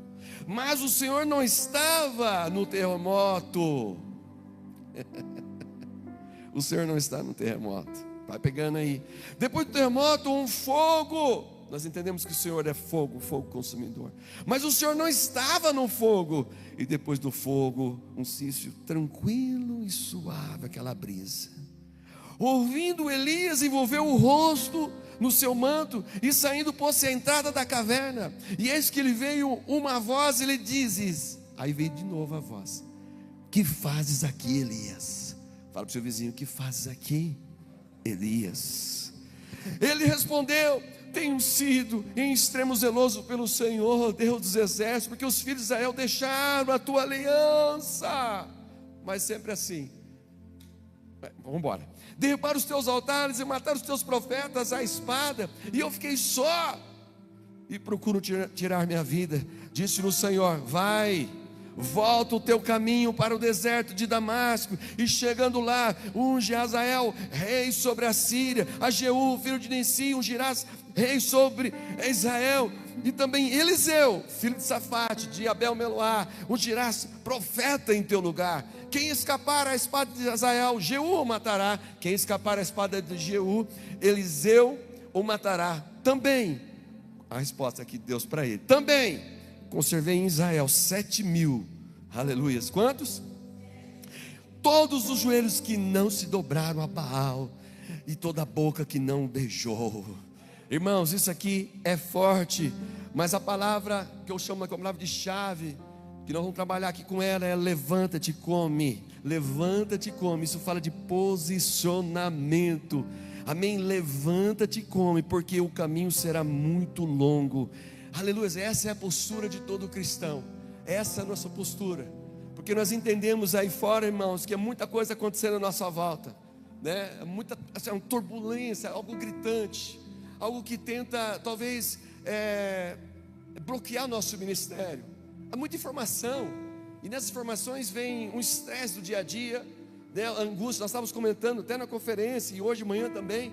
Mas o Senhor não estava no terremoto. O Senhor não está no terremoto. Vai pegando aí. Depois do terremoto, um fogo. Nós entendemos que o Senhor é fogo, fogo consumidor. Mas o Senhor não estava no fogo. E depois do fogo, um silêncio tranquilo e suave, aquela brisa. Ouvindo, Elias envolveu o rosto no seu manto, e saindo pôs-se à entrada da caverna. E eis que lhe veio uma voz, e lhe dizes, aí veio de novo a voz: que fazes aqui, Elias? Fala para o seu vizinho: que fazes aqui, Elias? Ele respondeu: tenho sido em extremo zeloso pelo Senhor, Deus dos exércitos, porque os filhos de Israel deixaram a tua aliança. Mas sempre assim. Vamos embora. Derrubaram os teus altares e mataram os teus profetas à espada, e eu fiquei só, e procuro tirar minha vida. Disse-lhe o Senhor: vai, volta o teu caminho para o deserto de Damasco, e chegando lá, unge Azael rei sobre a Síria, a Jeú filho de Nissi ungirás rei sobre Israel, e também Eliseu filho de Safate de Abel-Meloá ungirás profeta em teu lugar. Quem escapar à espada de Azael, Jeú o matará. Quem escapar à espada de Jeú, Eliseu o matará. Também, a resposta aqui de Deus para ele: também conservei em Israel 7.000, aleluias, quantos? Todos os joelhos que não se dobraram a Baal, e toda a boca que não beijou. Irmãos, isso aqui é forte, mas a palavra que eu chamo de palavra de chave, que nós vamos trabalhar aqui com ela, é levanta-te e come. Levanta-te e come. Isso fala de posicionamento. Amém? Levanta-te e come, porque o caminho será muito longo. Aleluia. Essa é a postura de todo cristão. Essa é a nossa postura. Porque nós entendemos aí fora, irmãos, que é muita coisa acontecendo à nossa volta, né? Muita assim, turbulência, algo gritante, algo que tenta talvez bloquear o nosso ministério. Há muita informação, e nessas informações vem um estresse do dia a dia, né? Angústia. Nós estávamos comentando até na conferência, e hoje de manhã também,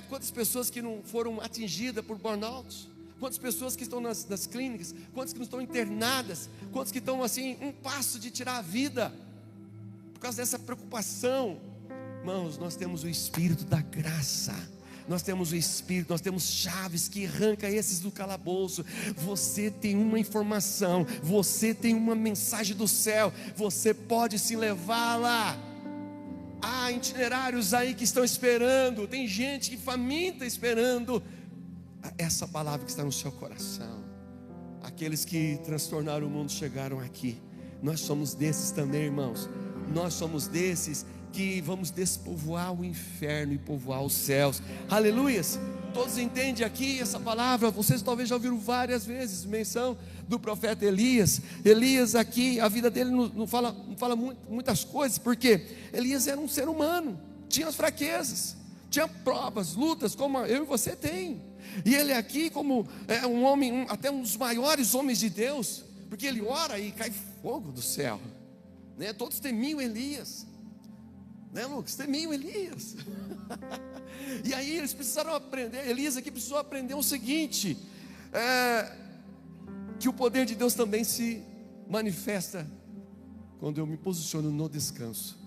quantas pessoas que não foram atingidas por burnout, quantas pessoas que estão nas clínicas, quantas que não estão internadas, quantas que estão assim, um passo de tirar a vida, por causa dessa preocupação. Irmãos, nós temos o Espírito da graça, nós temos o Espírito, nós temos chaves que arranca esses do calabouço. Você tem uma informação, você tem uma mensagem do céu, você pode se levar lá. Há itinerários aí que estão esperando, tem gente que faminta esperando essa palavra que está no seu coração. Aqueles que transtornaram o mundo chegaram aqui. Nós somos desses também, irmãos. Nós somos desses que vamos despovoar o inferno e povoar os céus. Aleluias. Todos entendem aqui essa palavra? Vocês talvez já ouviram várias vezes menção do profeta Elias. Elias aqui, a vida dele não fala muitas coisas, porque Elias era um ser humano, tinha as fraquezas, tinha provas, lutas, como eu e você tem. E ele aqui, como um homem, até um dos maiores homens de Deus, porque ele ora e cai fogo do céu, né? Todos temiam Elias, né, Lucas? Temiam Elias. E aí eles precisaram aprender, Elias aqui precisou aprender o seguinte: que o poder de Deus também se manifesta quando eu me posiciono no descanso.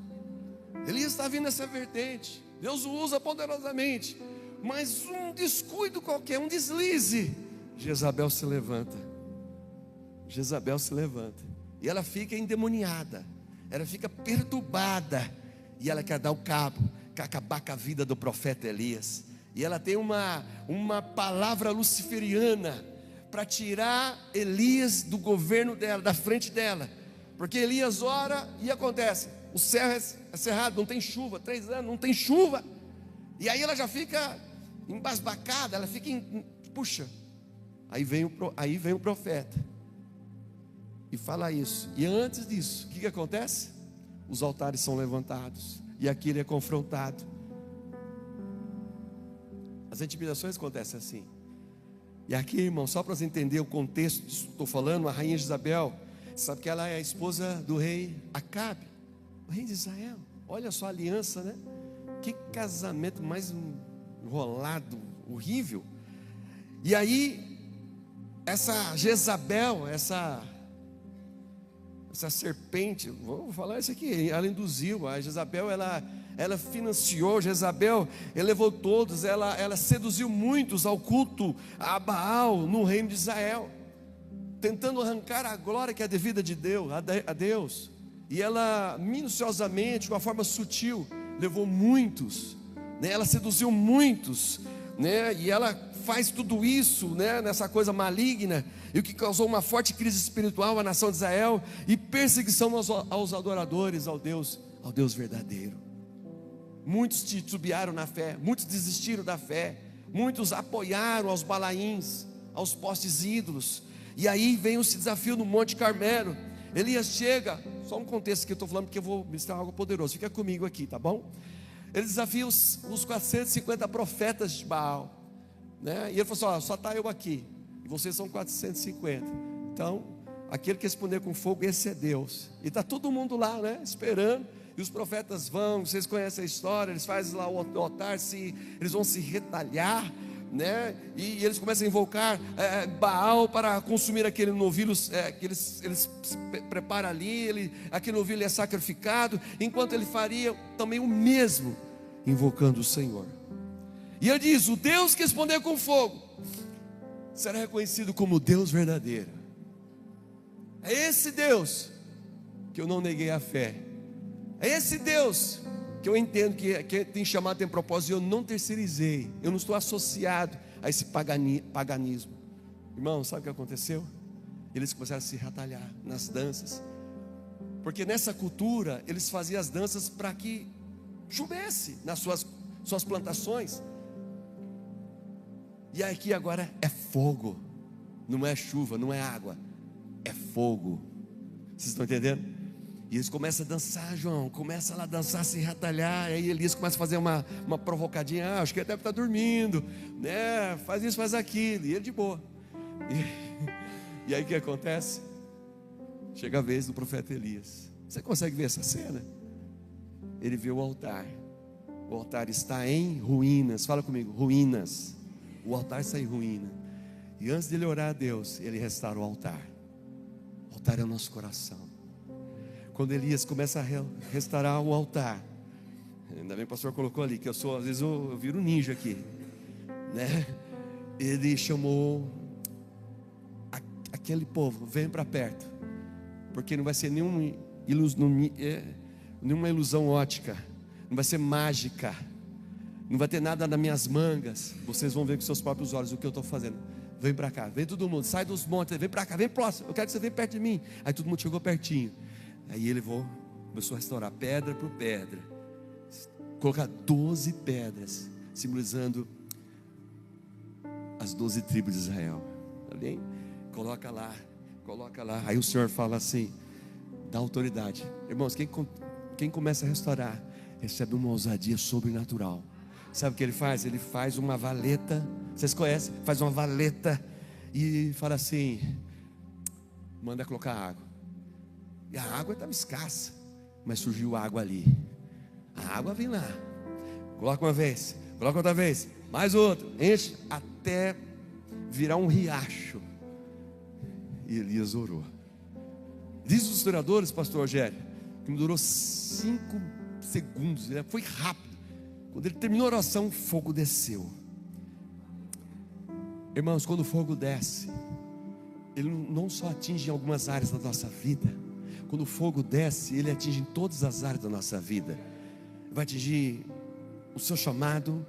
Elias está vindo nessa vertente, Deus o usa poderosamente, mas um descuido qualquer, um deslize, Jezabel se levanta. Jezabel se levanta, e ela fica endemoniada, ela fica perturbada, e ela quer dar o cabo, quer acabar com a vida do profeta Elias. E ela tem uma palavra luciferiana para tirar Elias do governo dela, da frente dela. Porque Elias ora e acontece, o céu é cerrado, não tem chuva, 3 anos, não tem chuva. E aí ela já fica embasbacada, ela fica, puxa. Aí vem o profeta e fala isso. E antes disso, o que acontece? Os altares são levantados, e aqui ele é confrontado. As intimidações acontecem assim. E aqui, irmão, só para você entender o contexto disso que estou falando, a rainha Jezabel, sabe que ela é a esposa do rei Acabe, o rei de Israel. Olha só a aliança, né? Que casamento mais enrolado, horrível. E aí, essa Jezabel, essa serpente, vou falar isso aqui, ela induziu, a Jezabel, ela financiou, Jezabel elevou todos, ela seduziu muitos ao culto a Baal no reino de Israel, tentando arrancar a glória que é devida de Deus, a Deus. E ela minuciosamente, de uma forma sutil, levou muitos, né? Ela seduziu muitos, né? E ela faz tudo isso, né? Nessa coisa maligna, e o que causou uma forte crise espiritual à nação de Israel, e perseguição aos adoradores, ao Deus verdadeiro. Muitos titubearam na fé, muitos desistiram da fé, muitos apoiaram aos balaíns, aos postes ídolos. E aí vem esse desafio no Monte Carmelo. Elias chega, só um contexto que eu estou falando, porque eu vou ministrar algo poderoso, fica comigo aqui, tá bom? Ele desafia os 450 profetas de Baal, né? E ele falou assim: só está eu aqui, e vocês são 450. Então, aquele que responder com fogo, esse é Deus. E está todo mundo lá, né? Esperando. E os profetas vão, vocês conhecem a história, eles fazem lá o altar, eles vão se retalhar, né? E eles começam a invocar Baal para consumir aquele novilho, que eles preparam ali, aquele novilho é sacrificado, enquanto ele faria também o mesmo, invocando o Senhor. E ele diz: o Deus que responder com fogo será reconhecido como Deus verdadeiro. É esse Deus que eu não neguei a fé, é esse Deus que eu entendo que tem chamado, tem propósito, e eu não terceirizei, eu não estou associado a esse paganismo. Irmão, sabe o que aconteceu? Eles começaram a se retalhar nas danças, porque nessa cultura eles faziam as danças para que chovesse nas suas plantações. E aqui agora é fogo, não é chuva, não é água, é fogo. Vocês estão entendendo? E eles começam a dançar, João, começa lá a dançar, se retalhar. Aí Elias começa a fazer uma provocadinha: acho que ele deve estar dormindo, né? Faz isso, faz aquilo. E ele de boa. E aí o que acontece? Chega a vez do profeta Elias. Você consegue ver essa cena? Ele vê o altar. O altar está em ruínas. Fala comigo, ruínas. O altar está em ruína. E antes de ele orar a Deus, ele restaura o altar. O altar é o nosso coração. Quando Elias começa a restaurar o altar, ainda bem que o pastor colocou ali, que às vezes eu viro ninja aqui, né? Ele chamou aquele povo: vem para perto, porque não vai ser nenhuma ilusão ótica, não vai ser mágica, não vai ter nada nas minhas mangas. Vocês vão ver com seus próprios olhos o que eu estou fazendo. Vem para cá, vem todo mundo, sai dos montes, vem para cá, vem próximo, eu quero que você venha perto de mim. Aí todo mundo chegou pertinho. Aí ele começou a restaurar pedra por pedra, colocar 12 pedras, simbolizando as 12 tribos de Israel. Amém? Coloca lá. Aí o Senhor fala assim: dá autoridade. Irmãos, quem começa a restaurar recebe uma ousadia sobrenatural. Sabe o que ele faz? Ele faz uma valeta. Vocês conhecem? Faz uma valeta e fala assim: manda colocar água. E a água estava escassa, mas surgiu água ali. A água vem lá. Coloca uma vez, coloca outra vez, mais outra, enche até virar um riacho. E Elias orou. Diz os historiadores, pastor Rogério, que durou 5 segundos, foi rápido. Quando ele terminou a oração, o fogo desceu. Irmãos, quando o fogo desce, ele não só atinge algumas áreas da nossa vida. Quando o fogo desce, ele atinge em todas as áreas da nossa vida. Vai atingir o seu chamado,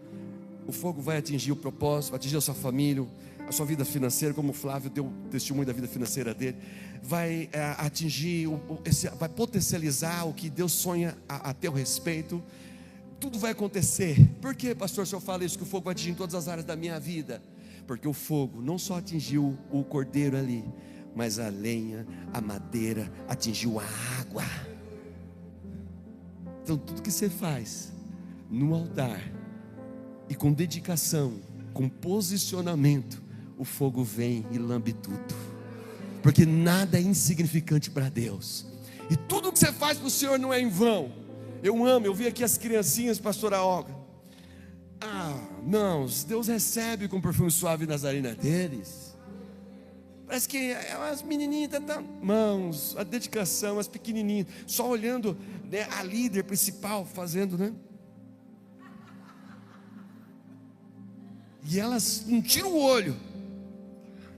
o fogo vai atingir o propósito, vai atingir a sua família, a sua vida financeira, como o Flávio deu testemunho da vida financeira dele. Vai atingir, vai potencializar o que Deus sonha a teu respeito. Tudo vai acontecer. Por que, pastor, o senhor fala isso, que o fogo vai atingir em todas as áreas da minha vida? Porque o fogo não só atingiu o cordeiro ali, mas a lenha, a madeira, atingiu a água. Então tudo que você faz no altar, e com dedicação, com posicionamento, o fogo vem e lambe tudo. Porque nada é insignificante para Deus. E tudo que você faz para o Senhor não é em vão. Eu vi aqui as criancinhas, pastora Olga. Não, Deus recebe com perfume suave nas narinas deles. Parece que as menininhas, mãos, a dedicação, as pequenininhas, só olhando, né, a líder principal fazendo, né? E elas não tiram o olho,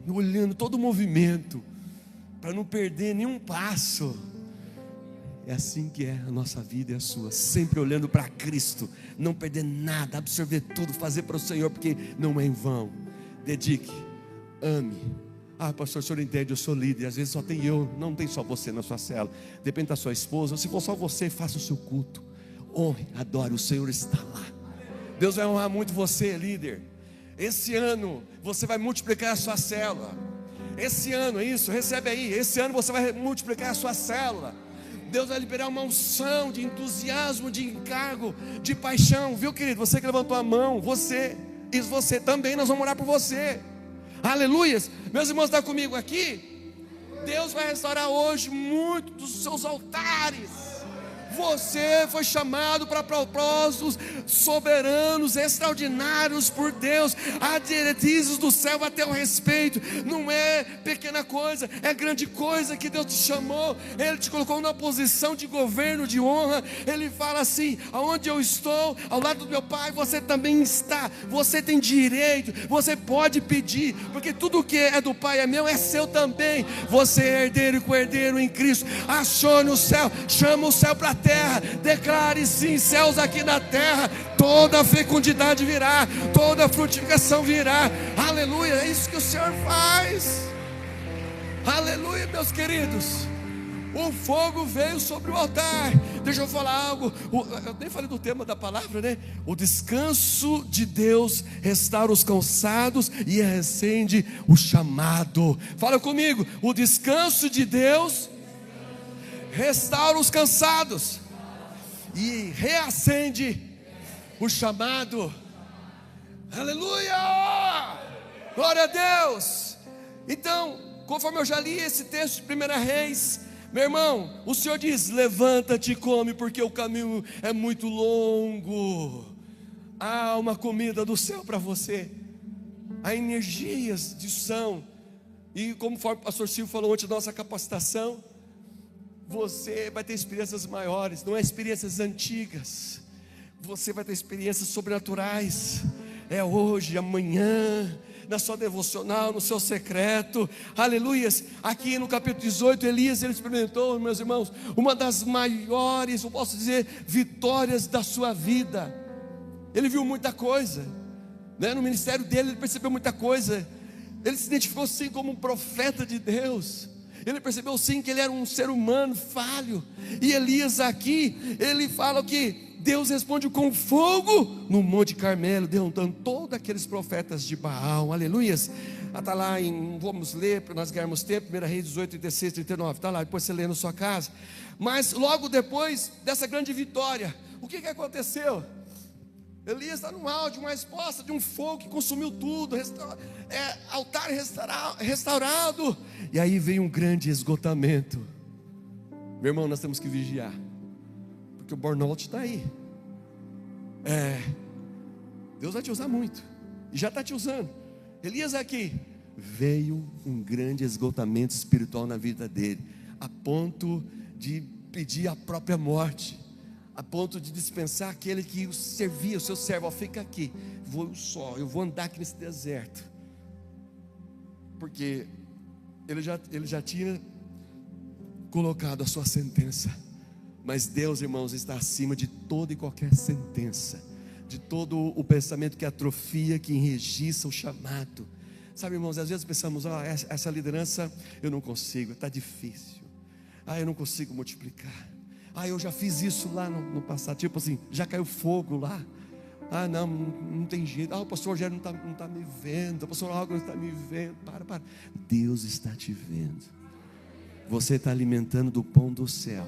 olhando todo o movimento, para não perder nenhum passo. É assim que é a nossa vida e a sua, sempre olhando para Cristo, não perder nada, absorver tudo, fazer para o Senhor, porque não é em vão. Dedique, ame. Pastor, o senhor entende, eu sou líder, às vezes só tem eu, não tem só você na sua cela, depende da sua esposa. Se for só você, faça o seu culto, honre, adore, o Senhor está lá. Deus vai honrar muito você, líder. Esse ano você vai multiplicar a sua célula. Esse ano, isso, recebe aí. Esse ano você vai multiplicar a sua célula. Deus vai liberar uma unção de entusiasmo, de encargo, de paixão. Viu, querido? Você que levantou a mão, você também, nós vamos orar por você. Aleluias. Meus irmãos, estão comigo aqui? Deus vai restaurar hoje muito dos seus altares. Você foi chamado para propósitos soberanos, extraordinários por Deus. Há diretrizes do céu a teu respeito. Não é pequena coisa, é grande coisa que Deus te chamou. Ele te colocou numa posição de governo, de honra. Ele fala assim: aonde eu estou, ao lado do meu Pai, você também está. Você tem direito, você pode pedir, porque tudo que é do Pai é meu, é seu também. Você é herdeiro e co-herdeiro em Cristo. Acione o céu, chama o céu para a terra. Declare sim, céus aqui na terra. Toda a fecundidade virá, toda a frutificação virá. Aleluia, é isso que o Senhor faz. Aleluia, meus queridos. O fogo veio sobre o altar. Deixa eu falar algo. Eu nem falei do tema da palavra, né? O descanso de Deus restaura os cansados e reacende o chamado. Fala comigo. O descanso de Deus restaura os cansados e reacende o chamado. Aleluia! Glória a Deus! Então, conforme eu já li esse texto de 1 Reis, meu irmão, o Senhor diz: levanta-te e come, porque o caminho é muito longo. Há uma comida do céu para você. Há energias de unção. E como o pastor Silvio falou ontem da nossa capacitação, você vai ter experiências maiores, não é experiências antigas. Você vai ter experiências sobrenaturais. É hoje, amanhã, na sua devocional, no seu secreto. Aleluias. Aqui no capítulo 18, Elias, ele experimentou, meus irmãos, uma das maiores, eu posso dizer, vitórias da sua vida. Ele viu muita coisa, né? No ministério dele, ele percebeu muita coisa. Ele se identificou sim como um profeta de Deus. Ele percebeu sim que ele era um ser humano falho. E Elias aqui, ele fala que Deus responde com fogo no Monte Carmelo, derrotando todos aqueles profetas de Baal. Aleluias. Está lá vamos ler para nós ganharmos tempo, 1 Reis 18, 36, 39. Está lá, depois você lê na sua casa. Mas logo depois dessa grande vitória, O que aconteceu? Elias está no auge, uma resposta de um fogo que consumiu tudo, altar restaurado. E aí veio um grande esgotamento. Meu irmão, nós temos que vigiar, porque o burnout está aí. Deus vai te usar muito, e já está te usando. Elias aqui, veio um grande esgotamento espiritual na vida dele, a ponto de pedir a própria morte, a ponto de dispensar aquele que o servia, o seu servo. Fica aqui, eu vou andar aqui nesse deserto, porque ele já tinha colocado a sua sentença. Mas Deus, irmãos, está acima de toda e qualquer sentença, de todo o pensamento que atrofia, que enregiça o chamado. Sabe, irmãos, às vezes pensamos, essa liderança eu não consigo, está difícil. Eu não consigo multiplicar. Eu já fiz isso lá no passado, tipo assim, já caiu fogo lá. Não tem jeito. O pastor Rogério não está me vendo, o pastor Algo não está me vendo. Para. Deus está te vendo. Você está alimentando do pão do céu.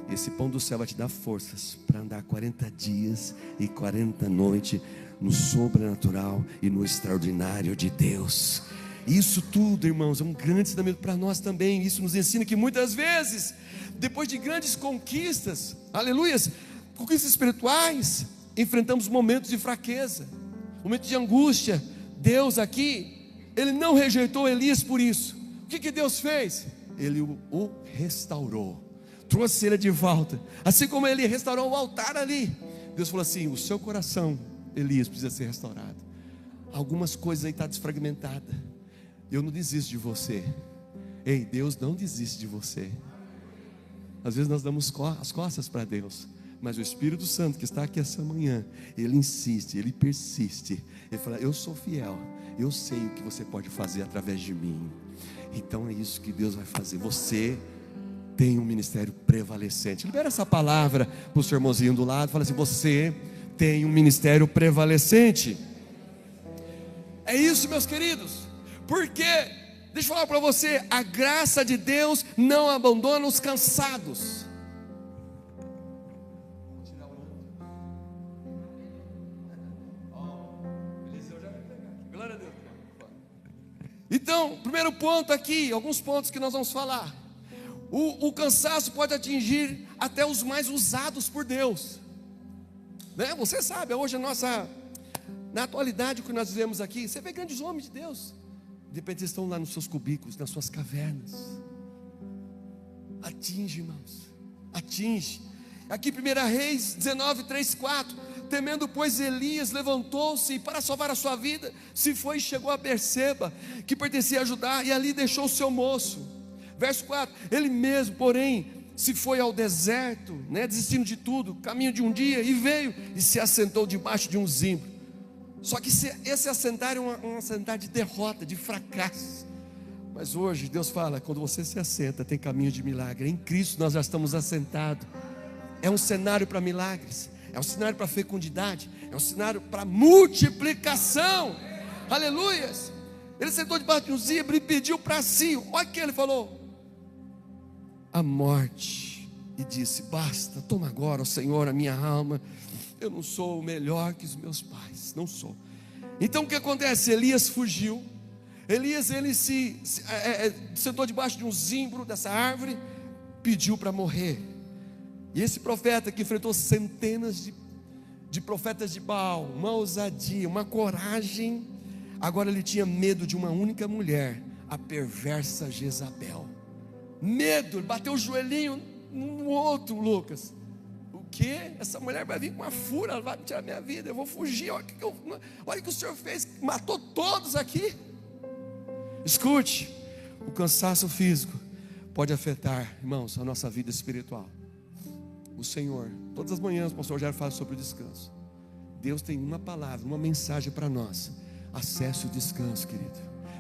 Esse pão do céu vai te dar forças para andar 40 dias e 40 noites no sobrenatural e no extraordinário de Deus. Isso tudo, irmãos, é um grande ensinamento para nós também. Isso nos ensina que muitas vezes, depois de grandes conquistas, aleluias, conquistas espirituais, enfrentamos momentos de fraqueza, momentos de angústia. Deus aqui, Ele não rejeitou Elias por isso. O que Deus fez? Ele o restaurou, trouxe ele de volta. Assim como ele restaurou o altar ali, Deus falou assim: o seu coração, Elias, precisa ser restaurado. Algumas coisas aí estão desfragmentadas. Eu não desisto de você. Ei, Deus não desiste de você. Às vezes nós damos as costas para Deus, mas o Espírito Santo que está aqui essa manhã, Ele insiste, Ele persiste. Ele fala: eu sou fiel, eu sei o que você pode fazer através de mim. Então é isso que Deus vai fazer. Você tem um ministério prevalecente. Libera essa palavra para o seu irmãozinho do lado. Fala assim: você tem um ministério prevalecente. É isso, meus queridos. Porque, deixa eu falar para você, a graça de Deus não abandona os cansados. Glória a Deus. Então, primeiro ponto aqui, alguns pontos que nós vamos falar. O cansaço pode atingir até os mais usados por Deus, né? Você sabe, hoje na atualidade, o que nós vivemos aqui, você vê grandes homens de Deus, de repente estão lá nos seus cubículos, nas suas cavernas. Atinge, irmãos, atinge. Aqui 1 Reis 19, 3, 4. Temendo, pois, Elias levantou-se e para salvar a sua vida, se foi e chegou a Berseba, que pertencia a Judá, e ali deixou o seu moço. Verso 4. Ele mesmo, porém, se foi ao deserto, né, desistindo de tudo, caminho de um dia, e veio e se assentou debaixo de um zimbro. Só que esse assentar é um assentar de derrota, de fracasso. Mas hoje Deus fala: quando você se assenta, tem caminho de milagre. Em Cristo nós já estamos assentados. É um cenário para milagres, é um cenário para fecundidade, é um cenário para multiplicação. Aleluias. Ele sentou debaixo de um zimbro e pediu para si, olha o que ele falou: a morte, e disse: basta, toma agora, ó Senhor, a minha alma. Eu não sou melhor que os meus pais, não sou. Então o que acontece? Elias fugiu. Elias, ele sentou debaixo de um zimbro dessa árvore, pediu para morrer. E esse profeta que enfrentou centenas de profetas de Baal, uma ousadia, uma coragem, agora ele tinha medo de uma única mulher, a perversa Jezabel. Medo, ele bateu o joelhinho no outro, Lucas. O que? Essa mulher vai vir com uma fúria, ela vai me tirar minha vida, eu vou fugir. Olha o que o Senhor fez, matou todos aqui. Escute, o cansaço físico pode afetar, irmãos, a nossa vida espiritual. O Senhor, todas as manhãs o pastor Rogério fala sobre o descanso. Deus tem uma palavra, uma mensagem para nós: acesse o descanso, querido.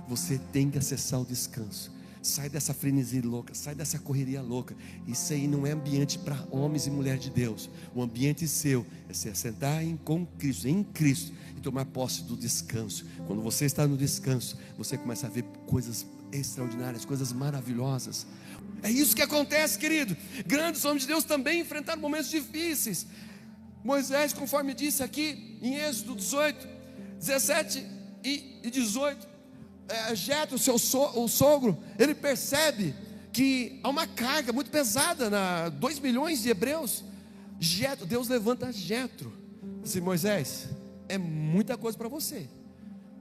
Você tem que acessar o descanso. Sai dessa frenesi louca, sai dessa correria louca. Isso aí não é ambiente para homens e mulheres de Deus. O ambiente seu é se assentar com Cristo, em Cristo, e tomar posse do descanso. Quando você está no descanso, você começa a ver coisas extraordinárias, coisas maravilhosas. É isso que acontece, querido. Grandes homens de Deus também enfrentaram momentos difíceis. Moisés, conforme disse aqui em Êxodo 18, 17 e 18, Jetro, o sogro, ele percebe que há uma carga muito pesada 2 milhões de hebreus. Deus levanta Jetro. Disse: Moisés, é muita coisa para você.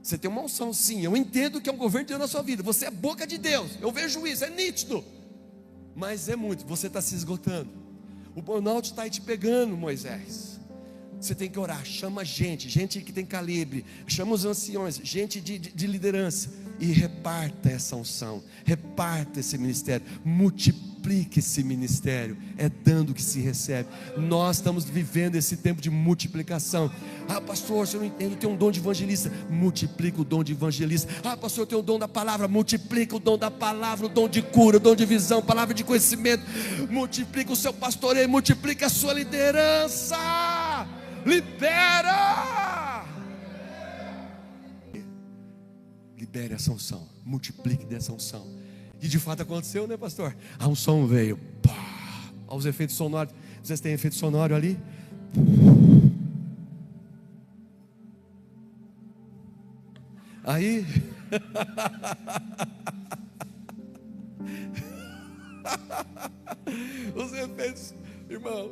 Você tem uma unção, sim, eu entendo que é um governo de Deus na sua vida. Você é boca de Deus, eu vejo isso, é nítido. Mas é muito, você está se esgotando. O burnout está aí te pegando, Moisés. Você tem que orar, chama gente que tem calibre, chama os anciões, gente de liderança, e reparta essa unção, reparta esse ministério, multiplique esse ministério. É dando que se recebe. Nós estamos vivendo esse tempo de multiplicação. Ah, pastor, você não entende, eu tenho um dom de evangelista. Multiplica o dom de evangelista. Ah, pastor, eu tenho o dom da palavra. Multiplica o dom da palavra, o dom de cura, o dom de visão, palavra de conhecimento. Multiplica o seu pastoreio, multiplica a sua liderança. Libera! Libere essa unção, multiplique dessa unção. E de fato aconteceu, né, pastor? A unção veio. Pá! Olha os efeitos sonoros. Vocês têm efeito sonoro ali? Aí os efeitos, irmão,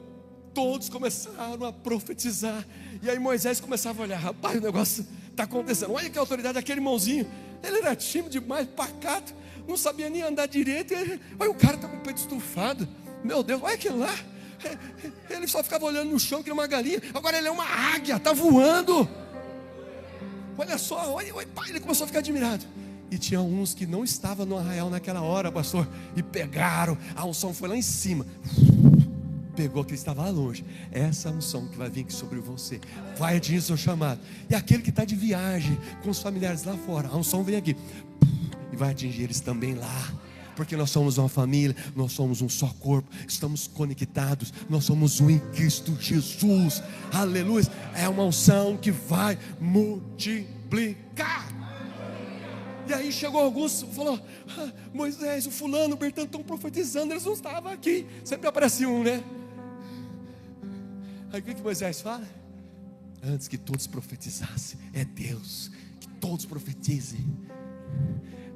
todos começaram a profetizar. E aí Moisés começava a olhar: rapaz, o negócio está acontecendo. Olha que autoridade daquele irmãozinho. Ele era tímido demais, pacato, não sabia nem andar direito. Olha, o cara está com o peito estufado. Meu Deus, olha aquilo lá. Ele só ficava olhando no chão que era uma galinha. Agora ele é uma águia, está voando. Olha só, olha, pai, ele começou a ficar admirado. E tinha uns que não estavam no arraial naquela hora, pastor, e pegaram, a unção foi lá em cima, pegou aquele que estava lá longe. Essa unção que vai vir aqui sobre você vai atingir o seu chamado. E aquele que está de viagem com os familiares lá fora, a unção vem aqui e vai atingir eles também lá. Porque nós somos uma família, nós somos um só corpo, estamos conectados, nós somos um em Cristo Jesus. Aleluia. É uma unção que vai multiplicar. E aí chegou alguns, falou: Moisés, o fulano, o Bertano estão profetizando, eles não estavam aqui. Sempre aparece um, né? Aí o que Moisés fala? Antes que todos profetizassem, é Deus, que todos profetizem.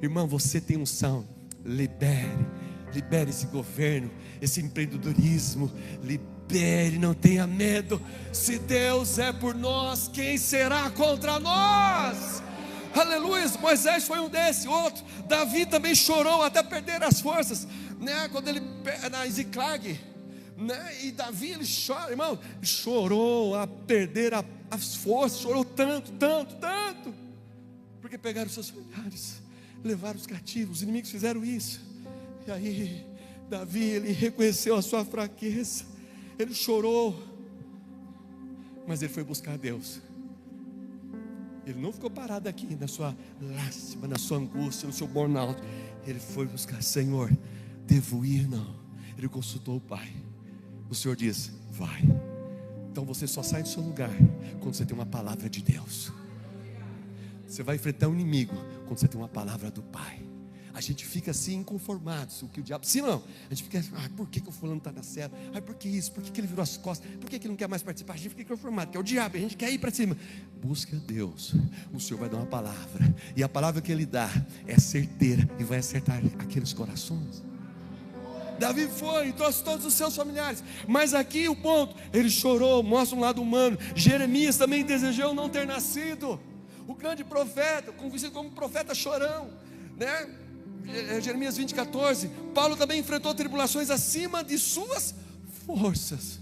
Irmão, você tem unção. Libere esse governo, esse empreendedorismo. Libere, não tenha medo. Se Deus é por nós, quem será contra nós? Aleluia. Moisés foi um desses. Outro, Davi também chorou até perder as forças, né? Quando ele na Ziclag, né? E Davi, ele chora, irmão, chorou a perder as forças. Chorou tanto, porque pegaram seus familiares, levaram os cativos, os inimigos fizeram isso. E aí Davi, ele reconheceu a sua fraqueza, ele chorou, mas ele foi buscar Deus. Ele não ficou parado aqui na sua lástima, na sua angústia, no seu burnout. Ele foi buscar: Senhor, devo ir? Não. Ele consultou o Pai. O Senhor diz: vai. Então você só sai do seu lugar quando você tem uma palavra de Deus. Você vai enfrentar um inimigo quando você tem uma palavra do Pai. A gente fica assim inconformados, o que o diabo, sim ou não? A gente fica: por que o fulano está na cela? Por que isso? Por que ele virou as costas? Por que ele não quer mais participar? A gente fica inconformado, que é o diabo, a gente quer ir para cima. Busca Deus, o Senhor vai dar uma palavra, e a palavra que Ele dá é certeira e vai acertar aqueles corações. Davi foi e trouxe todos os seus familiares, mas aqui o ponto, ele chorou, mostra um lado humano. Jeremias também desejou não ter nascido. O grande profeta, conhecido como profeta chorão, né? Jeremias 20:14. Paulo também enfrentou tribulações acima de suas forças.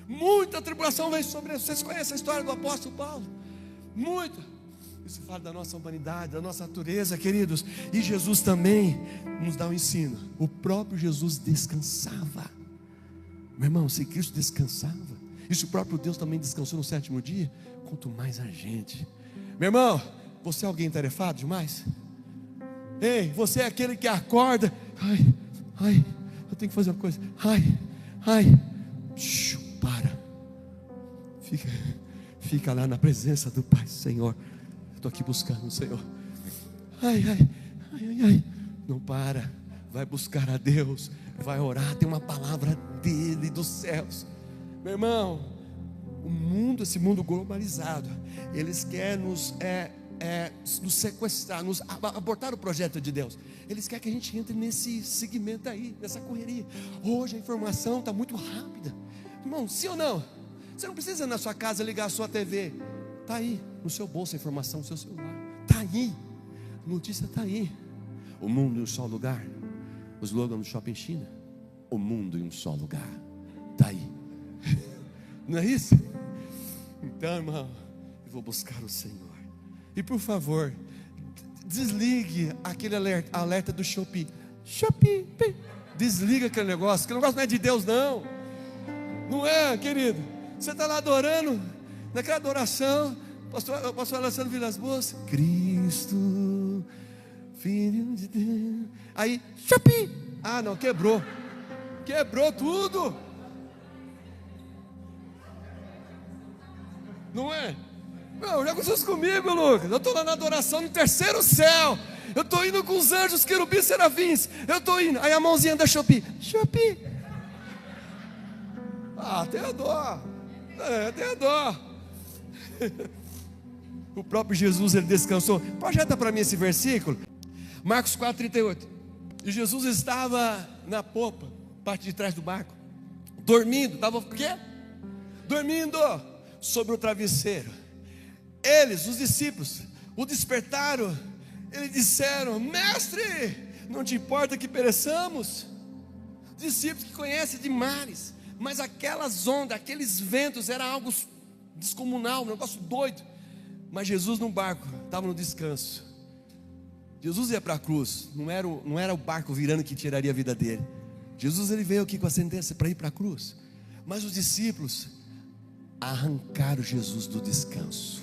Muita tribulação veio sobre ele. Vocês conhecem a história do apóstolo Paulo? Muita. Isso fala da nossa humanidade, da nossa natureza, queridos. E Jesus também nos dá um ensino. O próprio Jesus descansava. Meu irmão, se Cristo descansava, e se o próprio Deus também descansou no 7º dia, quanto mais a gente. Meu irmão, você é alguém tarefado demais? Ei, você é aquele que acorda: ai, eu tenho que fazer uma coisa. Para. Fica lá na presença do Pai. Senhor, estou aqui buscando o Senhor. Não para. Vai buscar a Deus, vai orar. Tem uma palavra dele dos céus. Meu irmão, O mundo, esse mundo globalizado, eles querem nos sequestrar, nos abortar o projeto de Deus. Eles querem que a gente entre nesse segmento aí, nessa correria. Hoje a informação está muito rápida. Irmão, sim ou não? Você não precisa na sua casa ligar a sua TV. Está aí, no seu bolso a informação, no seu celular. Está aí, a notícia está aí. O mundo em um só lugar. O slogan do Shopping China: o mundo em um só lugar. Está aí. Não é isso? Então, irmão, eu vou buscar o Senhor. E por favor, desligue aquele alerta do Shopee. Shopee, desliga aquele negócio não é de Deus não. Não é, querido. Você está lá adorando, naquela adoração, pastor Alessandro Vilas Boas, Cristo, Filho de Deus. Aí, Shopee. Ah não, quebrou tudo. Não é? Não, já aconteceu isso comigo, Lucas. Eu estou lá na adoração no terceiro céu. Eu estou indo com os anjos, querubins, serafins. Eu estou indo. Aí a mãozinha da Shopee. Ah, tem a dó. Tem a dó. O próprio Jesus, ele descansou. Projeta para mim esse versículo. Marcos 4:38. E Jesus estava na popa, parte de trás do barco, dormindo. Estava o quê? Dormindo sobre o travesseiro. Eles, os discípulos, o despertaram. Eles disseram: mestre, não te importa que pereçamos? Discípulos que conhecem de mares, mas aquelas ondas, aqueles ventos, era algo descomunal, um negócio doido. Mas Jesus no barco, estava no descanso. Jesus ia para a cruz, não era o barco virando que tiraria a vida dele. Jesus, ele veio aqui com a sentença para ir para a cruz. Mas os discípulos arrancaram Jesus do descanso.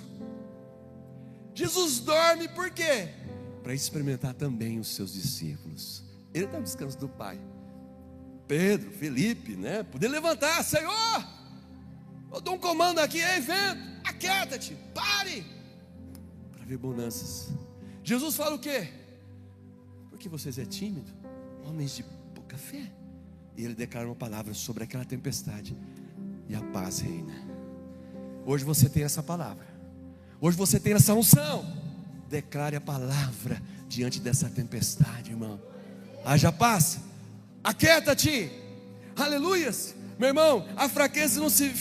Jesus dorme por quê? Para experimentar também os seus discípulos. Ele está no descanso do Pai. Pedro, Felipe, né? Poder levantar: Senhor, eu dou um comando aqui, ei vento, aquieta-te, pare, para ver bonanças. Jesus fala o quê? Porque vocês é tímido, homens de pouca fé. E ele declara uma palavra sobre aquela tempestade, e a paz reina. Hoje você tem essa palavra. Hoje você tem essa unção. Declare a palavra diante dessa tempestade, irmão. Haja paz. Aquieta-te. Aleluias. Meu irmão, a fraqueza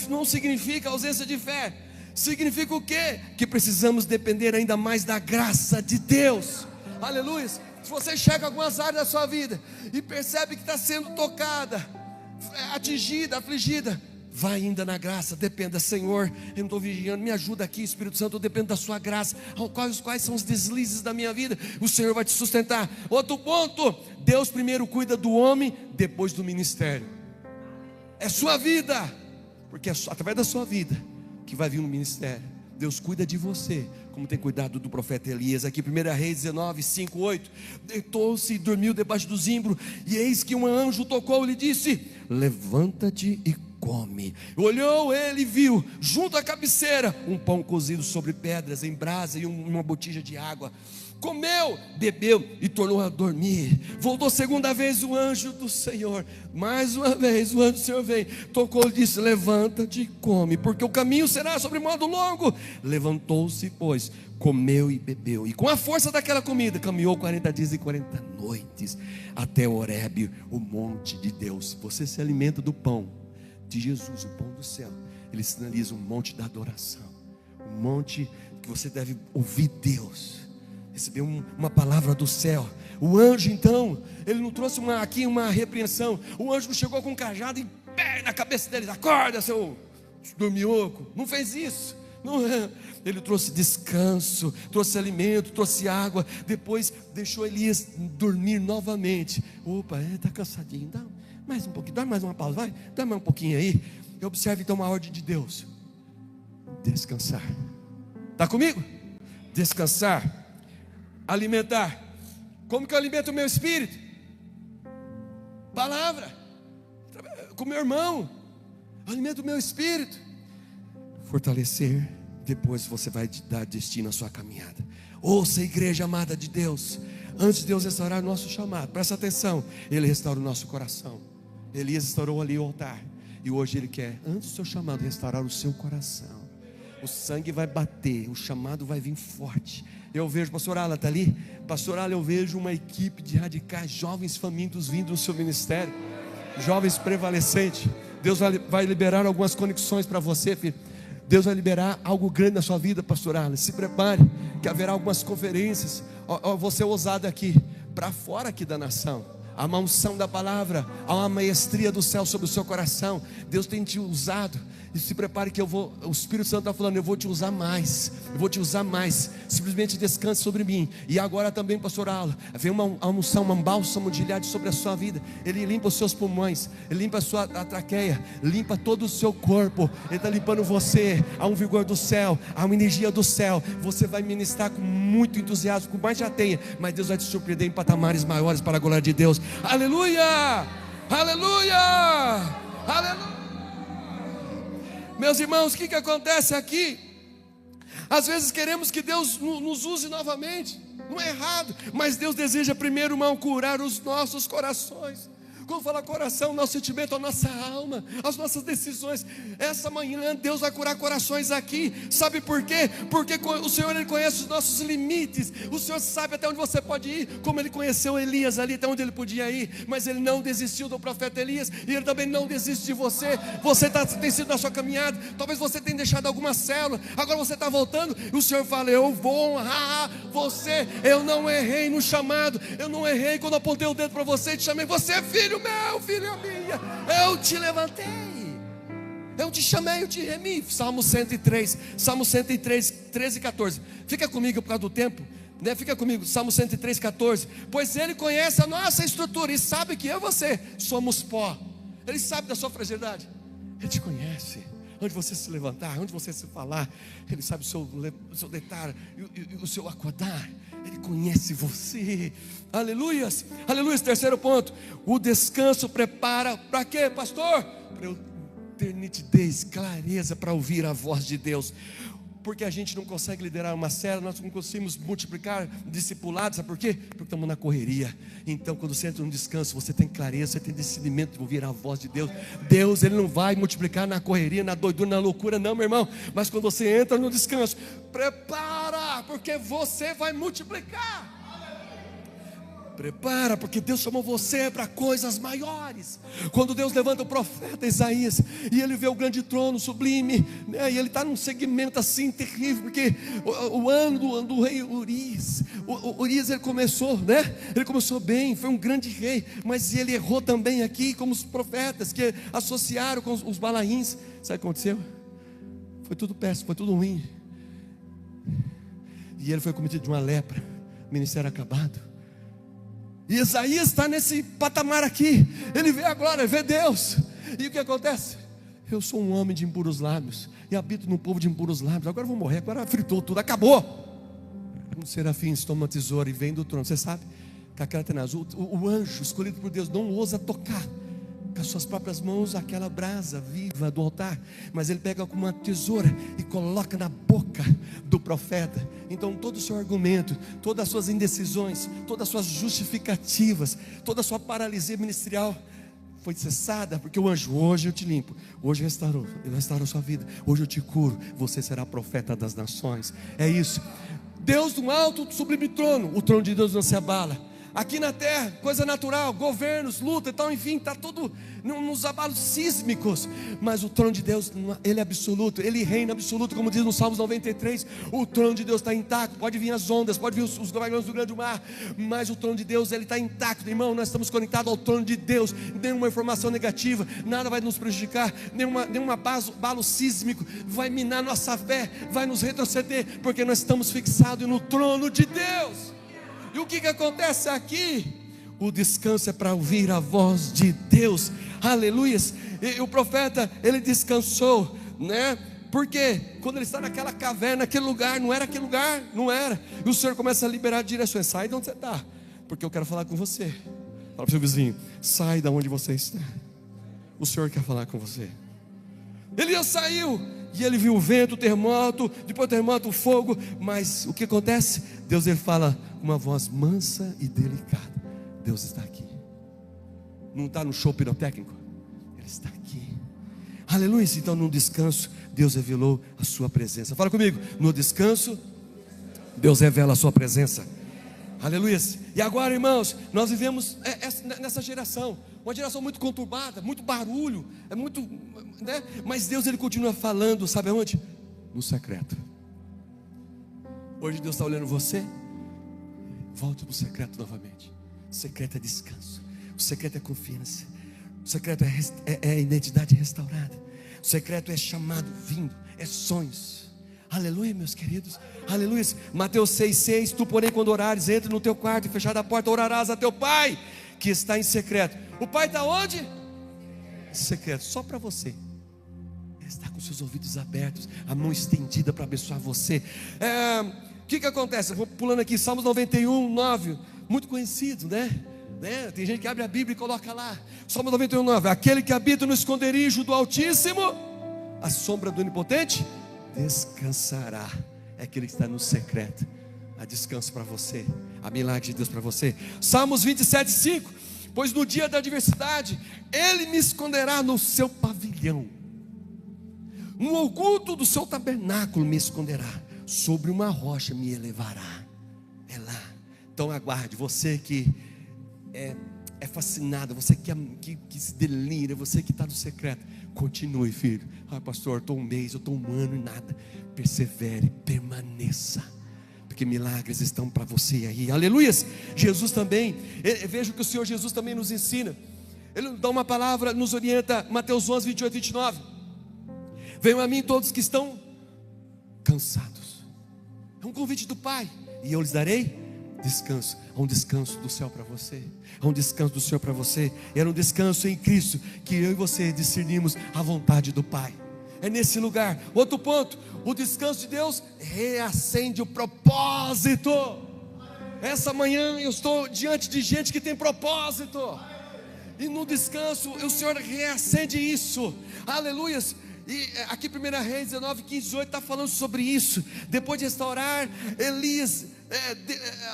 não significa ausência de fé. Significa o quê? Que precisamos depender ainda mais da graça de Deus. Aleluias. Se você chega a algumas áreas da sua vida e percebe que está sendo tocada, atingida, afligida, vai ainda na graça, dependa. Senhor, eu não estou vigiando, me ajuda aqui, Espírito Santo, eu dependo da sua graça. Quais são os deslizes da minha vida? O Senhor vai te sustentar. Outro ponto: Deus primeiro cuida do homem, depois do ministério. É sua vida, porque é através da sua vida que vai vir no ministério. Deus cuida de você, como tem cuidado do profeta Elias. Aqui 1 Reis 19, 5, 8. Deitou-se e dormiu debaixo do zimbro, e eis que um anjo tocou e lhe disse: levanta-te e come. Olhou ele e viu, junto à cabeceira, um pão cozido sobre pedras em brasa e uma botija de água. Comeu, bebeu e tornou a dormir. Voltou segunda vez o anjo do Senhor. Mais uma vez o anjo do Senhor veio, tocou e disse: levanta-te e come, porque o caminho será sobre modo longo. Levantou-se, pois, comeu e bebeu, e com a força daquela comida caminhou 40 dias e 40 noites até Horebe, o monte de Deus. Você se alimenta do pão de Jesus, o pão do céu. Ele sinaliza um monte da adoração, um monte que você deve ouvir Deus, receber uma palavra do céu. O anjo então, ele não trouxe uma repreensão. O anjo não chegou com um cajado e pé na cabeça deles: acorda, seu dormioco. Não fez isso. Não, ele trouxe descanso, trouxe alimento, trouxe água. Depois deixou Elias dormir novamente. Opa, ele está cansadinho, dá mais um pouquinho, dá mais uma pausa, vai, dá mais um pouquinho aí. Observe então uma ordem de Deus: descansar. Está comigo? Descansar. Alimentar. Como que eu alimento o meu espírito? Palavra. Com meu irmão, eu alimento o meu espírito. Fortalecer. Depois você vai dar destino à sua caminhada. Ouça, igreja amada de Deus. Antes de Deus restaurar o nosso chamado, presta atenção, Ele restaura o nosso coração. Elias restaurou ali o altar, E hoje Ele quer, antes do seu chamado, restaurar o seu coração. O sangue vai bater, o chamado vai vir forte. Eu vejo, pastor Ala está ali? Pastor Ala, eu vejo uma equipe de radicais, jovens famintos vindo no seu ministério, jovens prevalecentes. Deus vai liberar algumas conexões para você, filho. Deus vai liberar algo grande na sua vida, pastor Ala. Se prepare, que haverá algumas conferências. Você é ousado aqui, para fora aqui da nação. Há uma unção da palavra, há uma maestria do céu sobre o seu coração. Deus tem te usado. E se prepare que o Espírito Santo está falando, eu vou te usar mais. Eu vou te usar mais. Simplesmente descanse sobre mim. E agora também, pastor Ala, vem uma unção, um bálsamo de ilhade sobre a sua vida. Ele limpa os seus pulmões, ele limpa a traqueia, limpa todo o seu corpo. Ele está limpando você. Há um vigor do céu, há uma energia do céu. Você vai ministrar com muito entusiasmo, com mais já tenha, mas Deus vai te surpreender em patamares maiores para a glória de Deus. Aleluia! Aleluia! Aleluia! Meus irmãos, o que acontece aqui? Às vezes queremos que Deus nos use novamente. Não é errado, mas Deus deseja primeiro, irmão, curar os nossos corações. Quando fala coração, nosso sentimento, a nossa alma, as nossas decisões. Essa manhã Deus vai curar corações aqui. Sabe por quê? Porque o Senhor, Ele conhece os nossos limites. O Senhor sabe até onde você pode ir. Como Ele conheceu Elias ali, até onde ele podia ir. Mas Ele não desistiu do profeta Elias. E Ele também não desiste de você. Você tem sido na sua caminhada. Talvez você tenha deixado alguma célula. Agora você está voltando. E o Senhor fala, eu vou honrar você. Eu não errei no chamado. Eu não errei quando apontei o dedo para você e te chamei. Você é filho meu, filho minha, eu te levantei, eu te chamei, eu te remi. Salmo 103, 13 e 14. Fica comigo por causa do tempo, né? Fica comigo, Salmo 103, 14. Pois Ele conhece a nossa estrutura e sabe que eu e você somos pó. Ele sabe da sua fragilidade, Ele te conhece. Onde você se levantar, onde você se falar, Ele sabe o seu deitar e o seu acordar. Ele conhece você. Aleluias, aleluias. Terceiro ponto, o descanso prepara para quê, pastor? Para eu ter nitidez, clareza para ouvir a voz de Deus. Porque a gente não consegue liderar uma célula, nós não conseguimos multiplicar discipulados, sabe por quê? Porque estamos na correria. Então quando você entra no descanso, você tem clareza, você tem discernimento de ouvir a voz de Deus. Deus, Ele não vai multiplicar na correria, na doidura, na loucura, não, meu irmão. Mas quando você entra no descanso, prepara, porque você vai multiplicar. Prepara, porque Deus chamou você para coisas maiores. Quando Deus levanta o profeta Isaías, e ele vê o grande trono sublime, né? E ele está num segmento assim terrível, porque o ano do rei Urias, Urias ele começou, né? Ele começou bem, foi um grande rei, mas ele errou também aqui, como os profetas que associaram com os balaíns. Sabe o que aconteceu? Foi tudo péssimo, foi tudo ruim. E ele foi cometido de uma lepra, ministério acabado. E Isaías está nesse patamar aqui. Ele vê a glória, vê Deus. E o que acontece? Eu sou um homem de impuros lábios e habito no povo de impuros lábios. Agora eu vou morrer, agora fritou tudo, acabou. Um serafim toma uma tesoura e vem do trono. Você sabe que aquela tenazul, o anjo escolhido por Deus não ousa tocar com as suas próprias mãos aquela brasa viva do altar, mas ele pega com uma tesoura e coloca na boca do profeta. Então todo o seu argumento, todas as suas indecisões, todas as suas justificativas, toda a sua paralisia ministerial foi cessada, porque o anjo, hoje eu te limpo, hoje eu restauro a sua vida, hoje eu te curo, você será profeta das nações. É isso. Deus do alto, sublime trono, o trono de Deus não se abala. Aqui na terra, coisa natural, governos, luta e tal, enfim, está tudo nos abalos sísmicos. Mas o trono de Deus, Ele é absoluto, Ele reina absoluto, como diz no Salmos 93. O trono de Deus está intacto, pode vir as ondas, pode vir os dragões do grande mar, mas o trono de Deus, Ele está intacto, irmão. Nós estamos conectados ao trono de Deus. Nenhuma informação negativa, nada vai nos prejudicar, nenhum abalo sísmico vai minar nossa fé, vai nos retroceder, porque nós estamos fixados no trono de Deus. E o que acontece aqui? O descanso é para ouvir a voz de Deus. Aleluias. E o profeta, ele descansou, né? Porque quando ele está naquela caverna, naquele lugar, não era aquele lugar, não era. E o Senhor começa a liberar direções. Sai de onde você está, porque eu quero falar com você. Fala para o seu vizinho, sai de onde você está. O Senhor quer falar com você. Elias saiu, e ele viu o vento, o terremoto, depois do terremoto, o fogo. Mas o que acontece? Deus, ele fala com uma voz mansa e delicada. Deus está aqui. Não está no show pirotécnico, Ele está aqui. Aleluia. Então no descanso Deus revelou a sua presença. Fala comigo. No descanso Deus revela a sua presença. Aleluia. E agora, irmãos, nós vivemos nessa geração, uma geração muito conturbada, muito barulho, muito, né? Mas Deus, Ele continua falando, sabe aonde? No secreto. Hoje Deus está olhando você. Volte para o secreto novamente. O secreto é descanso, o secreto é confiança, o secreto é identidade restaurada, o secreto é chamado vindo, é sonhos. Aleluia, meus queridos. Aleluia. Mateus 6,6: tu, porém, quando orares, entre no teu quarto e fechada a porta, orarás a teu pai que está em secreto. O pai está onde? Em secreto, só para você. Ele está com seus ouvidos abertos, a mão estendida para abençoar você. O que acontece? Eu vou pulando aqui, Salmos 91:9, muito conhecido, né? Tem gente que abre a Bíblia e coloca lá. Salmos 91:9: aquele que habita no esconderijo do Altíssimo, a sombra do Onipotente descansará. É aquele que está no secreto. Há descanso para você, há milagre de Deus para você. Salmos 27:5: pois no dia da adversidade Ele me esconderá no seu pavilhão, no oculto do seu tabernáculo me esconderá, sobre uma rocha me elevará. É lá. Então aguarde, você que é fascinado, você que se delira, você que está no secreto, continue, filho. Pastor, eu estou um mês, eu estou um ano e nada. Persevere, permaneça, porque milagres estão para você aí. Aleluias. Jesus também, veja que o Senhor Jesus também nos ensina. Ele dá uma palavra, nos orienta. Mateus 11:28-29: venham a mim todos que estão cansados. É um convite do Pai, e eu lhes darei descanso. Há um descanso do céu para você. Há um descanso do Senhor para você. Era um descanso em Cristo que eu e você discernimos a vontade do Pai. É nesse lugar. Outro ponto: o descanso de Deus reacende o propósito. Essa manhã eu estou diante de gente que tem propósito, e no descanso o Senhor reacende isso. Aleluias. E aqui 1 Reis 19:15-18 está falando sobre isso. Depois de restaurar Elias,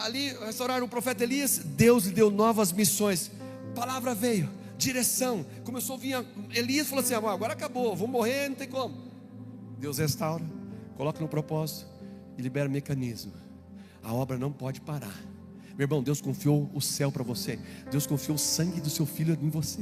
ali restauraram o profeta Elias, Deus lhe deu novas missões. Palavra veio, direção. Começou a vir, Elias falou assim: agora acabou, vou morrer, não tem como. Deus restaura, coloca no propósito e libera mecanismo. A obra não pode parar. Meu irmão, Deus confiou o céu para você. Deus confiou o sangue do seu filho em você.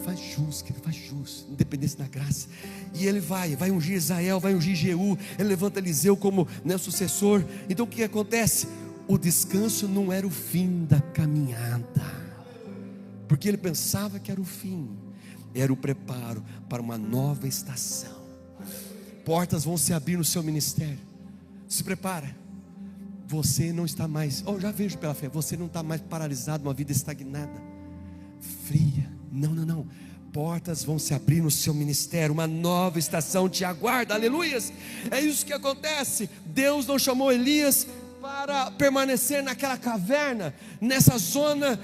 Faz jus, querido, faz jus, independência da graça. E Ele vai ungir Israel, vai ungir Jeú. Ele levanta Eliseu como sucessor. Então o que acontece? O descanso não era o fim da caminhada, porque ele pensava que era o fim. Era o preparo para uma nova estação. Portas vão se abrir no seu ministério. Se prepara. Você não está mais, já vejo pela fé, você não está mais paralisado, uma vida estagnada, fria. Não. Portas vão se abrir no seu ministério, uma nova estação te aguarda. Aleluias. É isso que acontece. Deus não chamou Elias para permanecer naquela caverna, nessa zona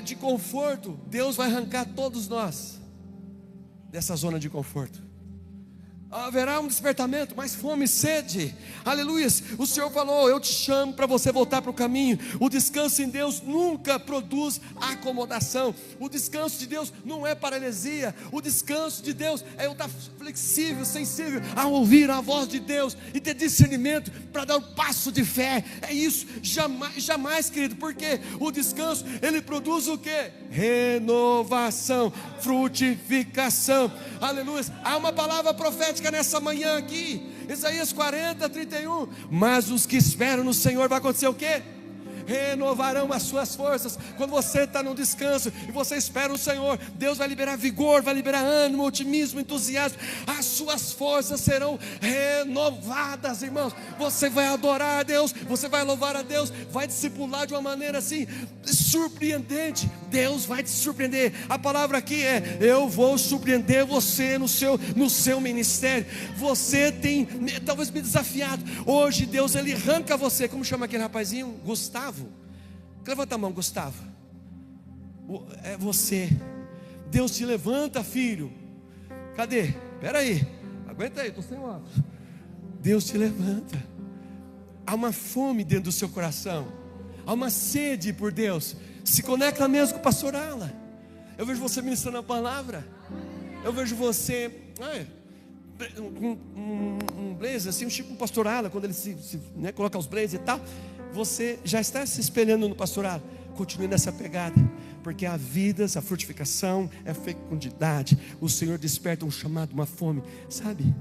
de conforto. Deus vai arrancar todos nós dessa zona de conforto. Haverá um despertamento, mais fome e sede. Aleluia. O Senhor falou: eu te chamo para você voltar para o caminho. O descanso em Deus nunca produz acomodação. O descanso de Deus não é paralisia. O descanso de Deus é eu estar flexível, sensível a ouvir a voz de Deus e ter discernimento para dar um passo de fé. É isso. Jamais, querido. Porque o descanso, ele produz o quê? Renovação, frutificação. Aleluia. Há uma palavra profética nessa manhã aqui, Isaías 40:31. Mas os que esperam no Senhor, vai acontecer o quê? Renovarão as suas forças. Quando você está no descanso e você espera o Senhor, Deus vai liberar vigor, vai liberar ânimo, otimismo, entusiasmo. As suas forças serão renovadas, irmãos. Você vai adorar a Deus, você vai louvar a Deus, vai discipular de uma maneira assim surpreendente. Deus vai te surpreender. A palavra aqui é: eu vou surpreender você no seu ministério. Você tem talvez me desafiado. Hoje Deus, ele arranca você. Como chama aquele rapazinho? Gustavo. Levanta a mão, Gustavo. É você. Deus te levanta, filho. Cadê? Espera aí, aguenta aí, estou sem óculos. Deus te levanta. Há uma fome dentro do seu coração, há uma sede por Deus. Se conecta mesmo com o pastor Ala. Eu vejo você ministrando a palavra. Eu vejo você um blazer assim, um tipo um pastor Alan, quando ele né, coloca os blazers e tal. Você já está se espelhando no pastor Alan. Continue nessa pegada, porque há vidas, a frutificação, a fecundidade. O Senhor desperta um chamado, uma fome, sabe?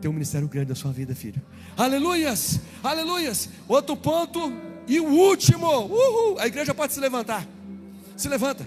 Tem um ministério grande na sua vida, filho. Aleluias, aleluias. Outro ponto e o último. A igreja pode se levantar. Se levanta.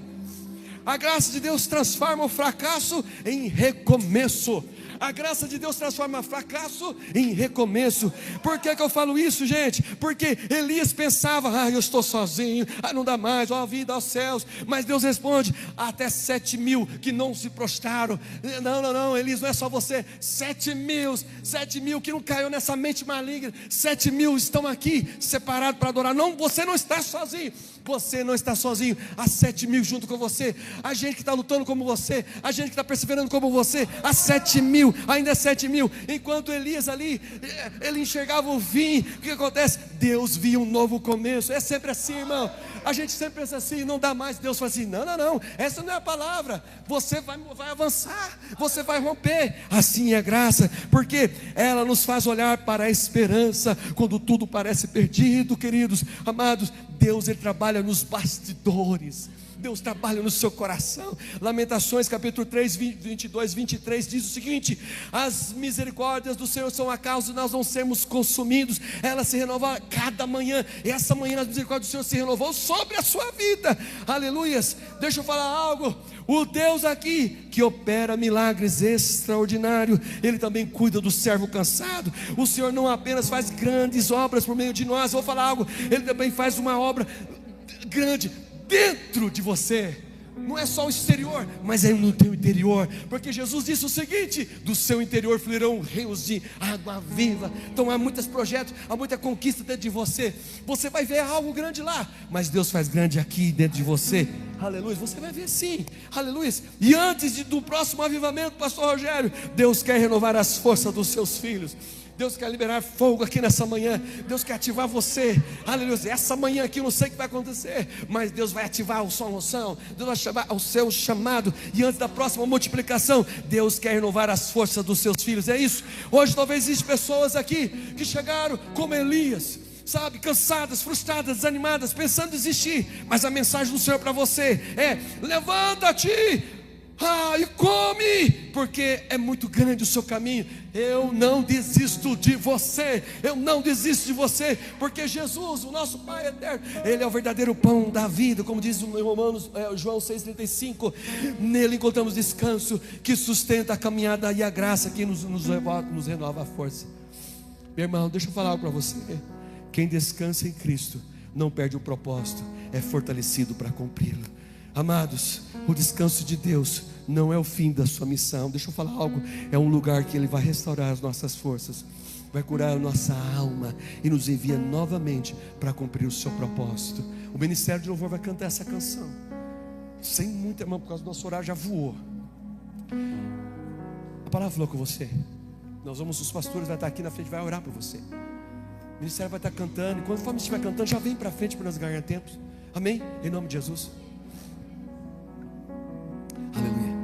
A graça de Deus transforma o fracasso em recomeço. A graça de Deus transforma fracasso em recomeço. Por que eu falo isso, gente? Porque Elias pensava: eu estou sozinho, não dá mais, ó vida aos céus. Mas Deus responde: até 7.000 que não se prostraram. Não, Elias, não é só você. 7.000 que não caiu nessa mente maligna. 7.000 estão aqui separados para adorar. Não, você não está sozinho. Você não está sozinho. Há 7.000 junto com você. A gente que está lutando como você. A gente que está perseverando como você. Há 7.000, ainda é 7.000. Enquanto Elias ali, ele enxergava o fim. O que acontece? Deus via um novo começo. É sempre assim, irmão. A gente sempre pensa assim: não dá mais. Deus fala assim: não, essa não é a palavra. Você vai avançar, você vai romper. Assim é a graça, porque ela nos faz olhar para a esperança quando tudo parece perdido, queridos, amados. Deus, Ele trabalha nos bastidores. Deus trabalha no seu coração. Lamentações capítulo 3, 22, 23 diz o seguinte: as misericórdias do Senhor são a causa de nós não sermos consumidos. Ela se renova cada manhã. E essa manhã as misericórdias do Senhor se renovou sobre a sua vida. Aleluias. Deixa eu falar algo. O Deus aqui que opera milagres extraordinários, Ele também cuida do servo cansado. O Senhor não apenas faz grandes obras por meio de nós. Eu vou falar algo. Ele também faz uma obra grande dentro de você. Não é só o exterior, mas é no teu interior. Porque Jesus disse o seguinte: do seu interior fluirão rios de água viva. Então há muitos projetos, há muita conquista dentro de você. Você vai ver algo grande lá, mas Deus faz grande aqui dentro de você. Aleluia, você vai ver sim. Aleluia. E antes do próximo avivamento, pastor Rogério, Deus quer renovar as forças dos seus filhos. Deus quer liberar fogo aqui nessa manhã. Deus quer ativar você. Aleluia. Essa manhã aqui eu não sei o que vai acontecer, mas Deus vai ativar a sua unção. Deus vai chamar o seu chamado. E antes da próxima multiplicação, Deus quer renovar as forças dos seus filhos. É isso. Hoje talvez existem pessoas aqui que chegaram como Elias, sabe, cansadas, frustradas, desanimadas, pensando em desistir. Mas a mensagem do Senhor para você é: levanta-te, e come, porque é muito grande o seu caminho. Eu não desisto de você. Eu não desisto de você, porque Jesus, o nosso Pai eterno, Ele é o verdadeiro pão da vida, como diz em Romanos, João 6,35. Nele encontramos descanso que sustenta a caminhada, e a graça que nos renova a força. Meu irmão, deixa eu falar algo para você. Quem descansa em Cristo não perde o propósito, é fortalecido para cumpri-lo. Amados, o descanso de Deus não é o fim da sua missão. Deixa eu falar algo. É um lugar que Ele vai restaurar as nossas forças, vai curar a nossa alma e nos envia novamente para cumprir o seu propósito. O Ministério de Louvor vai cantar essa canção sem muita, irmão, por causa do nosso horário já voou. A palavra falou com você. Os pastores vão estar aqui na frente, vai orar por você. O ministério vai estar cantando, e quando estiver cantando, já vem para frente para nós ganhar tempo. Amém? Em nome de Jesus. Aleluia.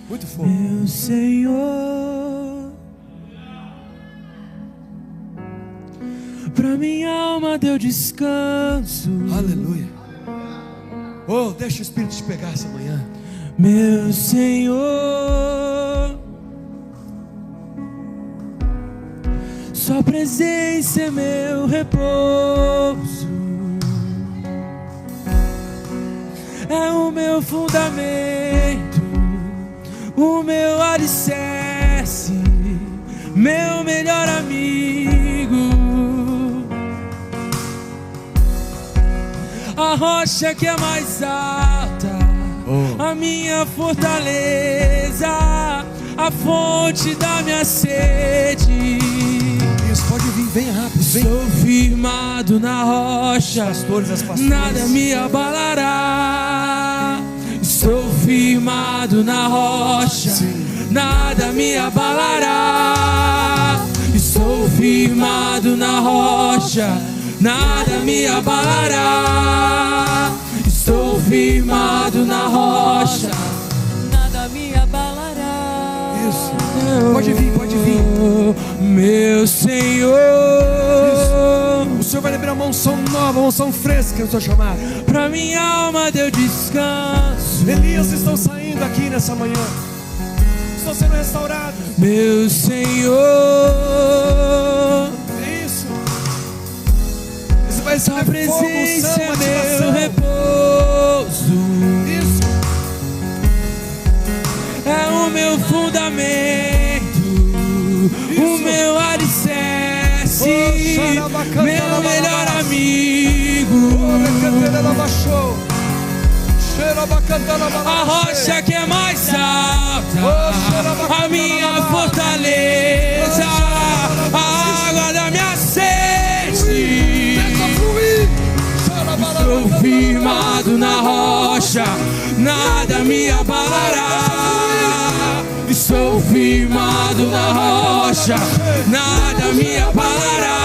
Muito fogo. Meu Senhor, pra minha alma deu descanso. Aleluia. Oh, deixa o Espírito te pegar essa manhã. Meu Senhor, sua presença é meu repouso, é o meu fundamento, o meu alicerce, meu melhor amigo, a rocha que é mais alta, a minha fortaleza, a fonte da minha sede. Isso, pode vir, vem rápido, vem. Sou firmado na rocha, Pastores, as pastoras. nada me abalará. Estou firmado na rocha, nada me abalará. Estou firmado na rocha, nada me abalará. Estou firmado na rocha, Nada me abala. Pode vir, meu Senhor. Isso. O Senhor vai liberar uma unção nova, uma unção fresca no seu chamado. Pra minha alma deu descanso. Elias estão saindo aqui nessa manhã, estão sendo restaurados. Meu Senhor, Isso. Você vai tua receber presença fogo, é unção, meu ativação. repouso. Isso. É o meu fundamento, o meu alicerce, meu melhor amigo, a rocha que é mais alta, a minha fortaleza, a água da minha sede. Estou firmado na rocha, nada me abalará. Estou firmado na rocha, nada me abalará.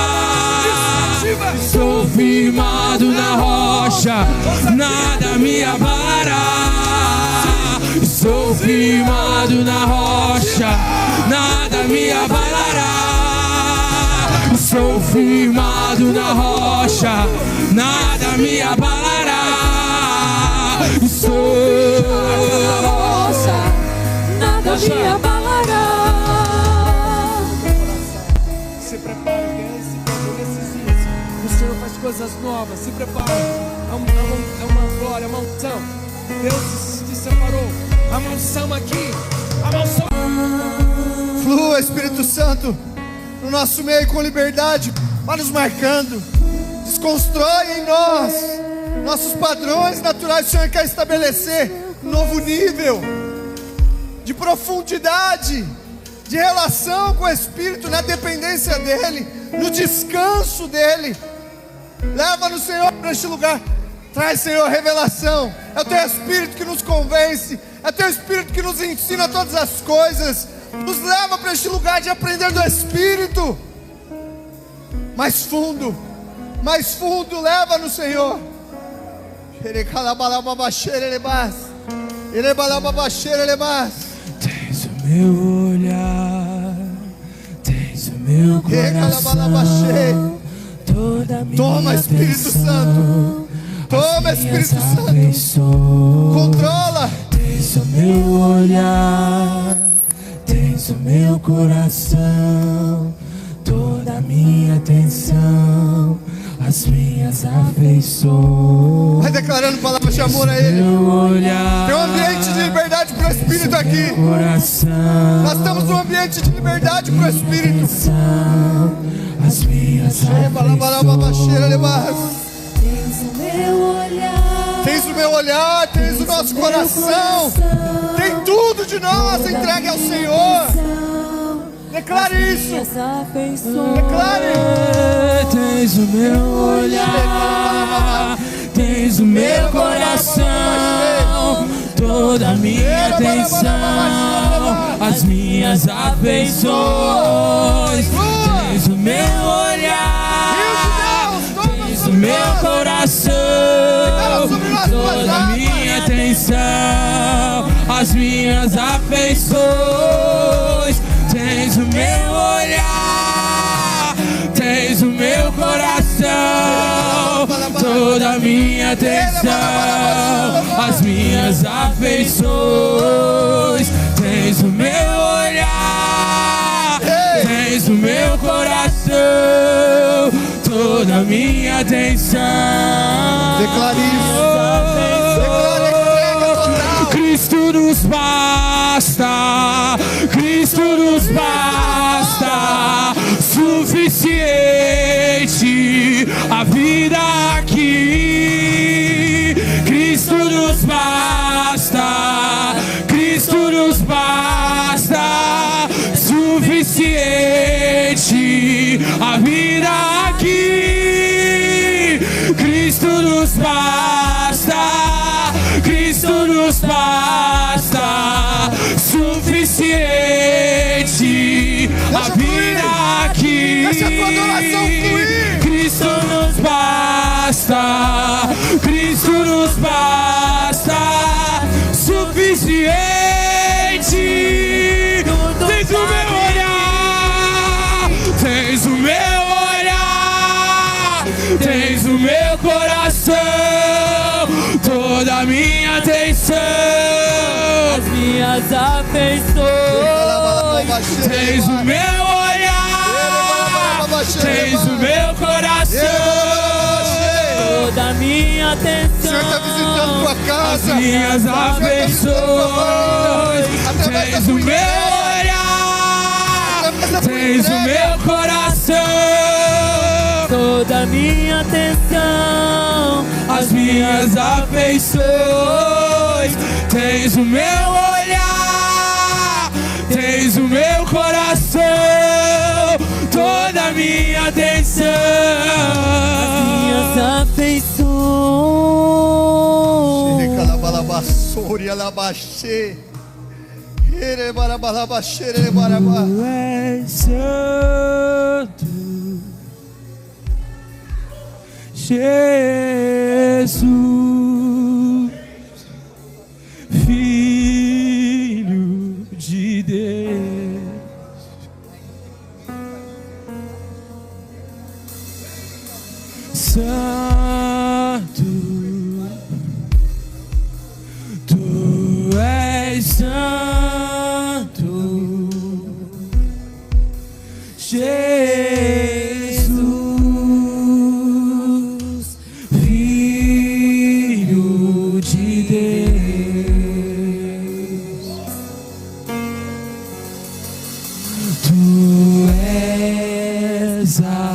Estou firmado na rocha, nada me abalará. Estou firmado na rocha, nada me abalará. Estou firmado na rocha, nada me abalará. Estou nada me abalará. Se prepara, que nesses dias o Senhor faz coisas novas. Se prepara, é uma glória, é uma unção. Deus te separou. Há uma unção aqui, há uma unção. Flua, Espírito Santo, no nosso meio com liberdade, vai nos marcando. Desconstrói em nós nossos padrões naturais. O Senhor quer estabelecer um novo nível de profundidade, de relação com o Espírito, na dependência dEle, no descanso dEle. Leva-nos, Senhor, para este lugar. Traz, Senhor, revelação. É o Teu Espírito que nos convence, é o Teu Espírito que nos ensina todas as coisas. Nos leva para este lugar de aprender do Espírito. Mais fundo, leva-nos, Senhor. Tens o meu olhar, tens o meu coração, toda a minha Toma, Espírito atenção, Santo. Toma, Espírito Santo. Controla. Tens o meu olhar, tens o meu coração, toda a minha atenção, as minhas afeições. Vai declarando palavras de amor a Ele. Meu olhar, Tem um ambiente de liberdade para o Espírito aqui. coração, Nós estamos num ambiente de liberdade para o Espírito. as minhas afeições. Tens o meu olhar, Tens o meu olhar, tens o nosso coração. Tem tudo de nós entregue ao Senhor. Declare isso. minhas afeições. Declare. Tens o meu olhar, tens o meu coração, toda a minha atenção, as minhas afeições. Tens o meu olhar, tens o meu coração, toda a minha atenção, as minhas afeições. Tens o meu olhar, tens o meu coração, toda a minha atenção, as minhas afeições. Tens o meu olhar, tens o meu coração, toda a minha atenção. Declare isso. Declare, entrega total. Cristo nos basta, Cristo nos basta, suficiente a vida aqui. Cristo nos basta, Cristo nos basta, suficiente a vida aqui. Cristo nos basta, Cristo nos basta, suficiente a vida aqui. Deixa a tua adoração fluir. Cristo nos basta, Cristo nos basta, suficiente tens o meu olhar, tens o meu olhar, tens o meu coração, toda a minha atenção, as minhas afeições. tens o meu olhar, tens o meu coração, Toda a minha atenção. O Senhor está visitando tua casa. as minhas afeições, tens o meu olhar, tens o meu coração, Toda a minha atenção. as minhas afeições, tens o meu olhar, tens o meu coração, toda a minha atenção, Minhas afeições. Tu és santo, Jesus, Filho de Deus. Santo, Tu és santo, Jesus, Filho de Deus. Tu és a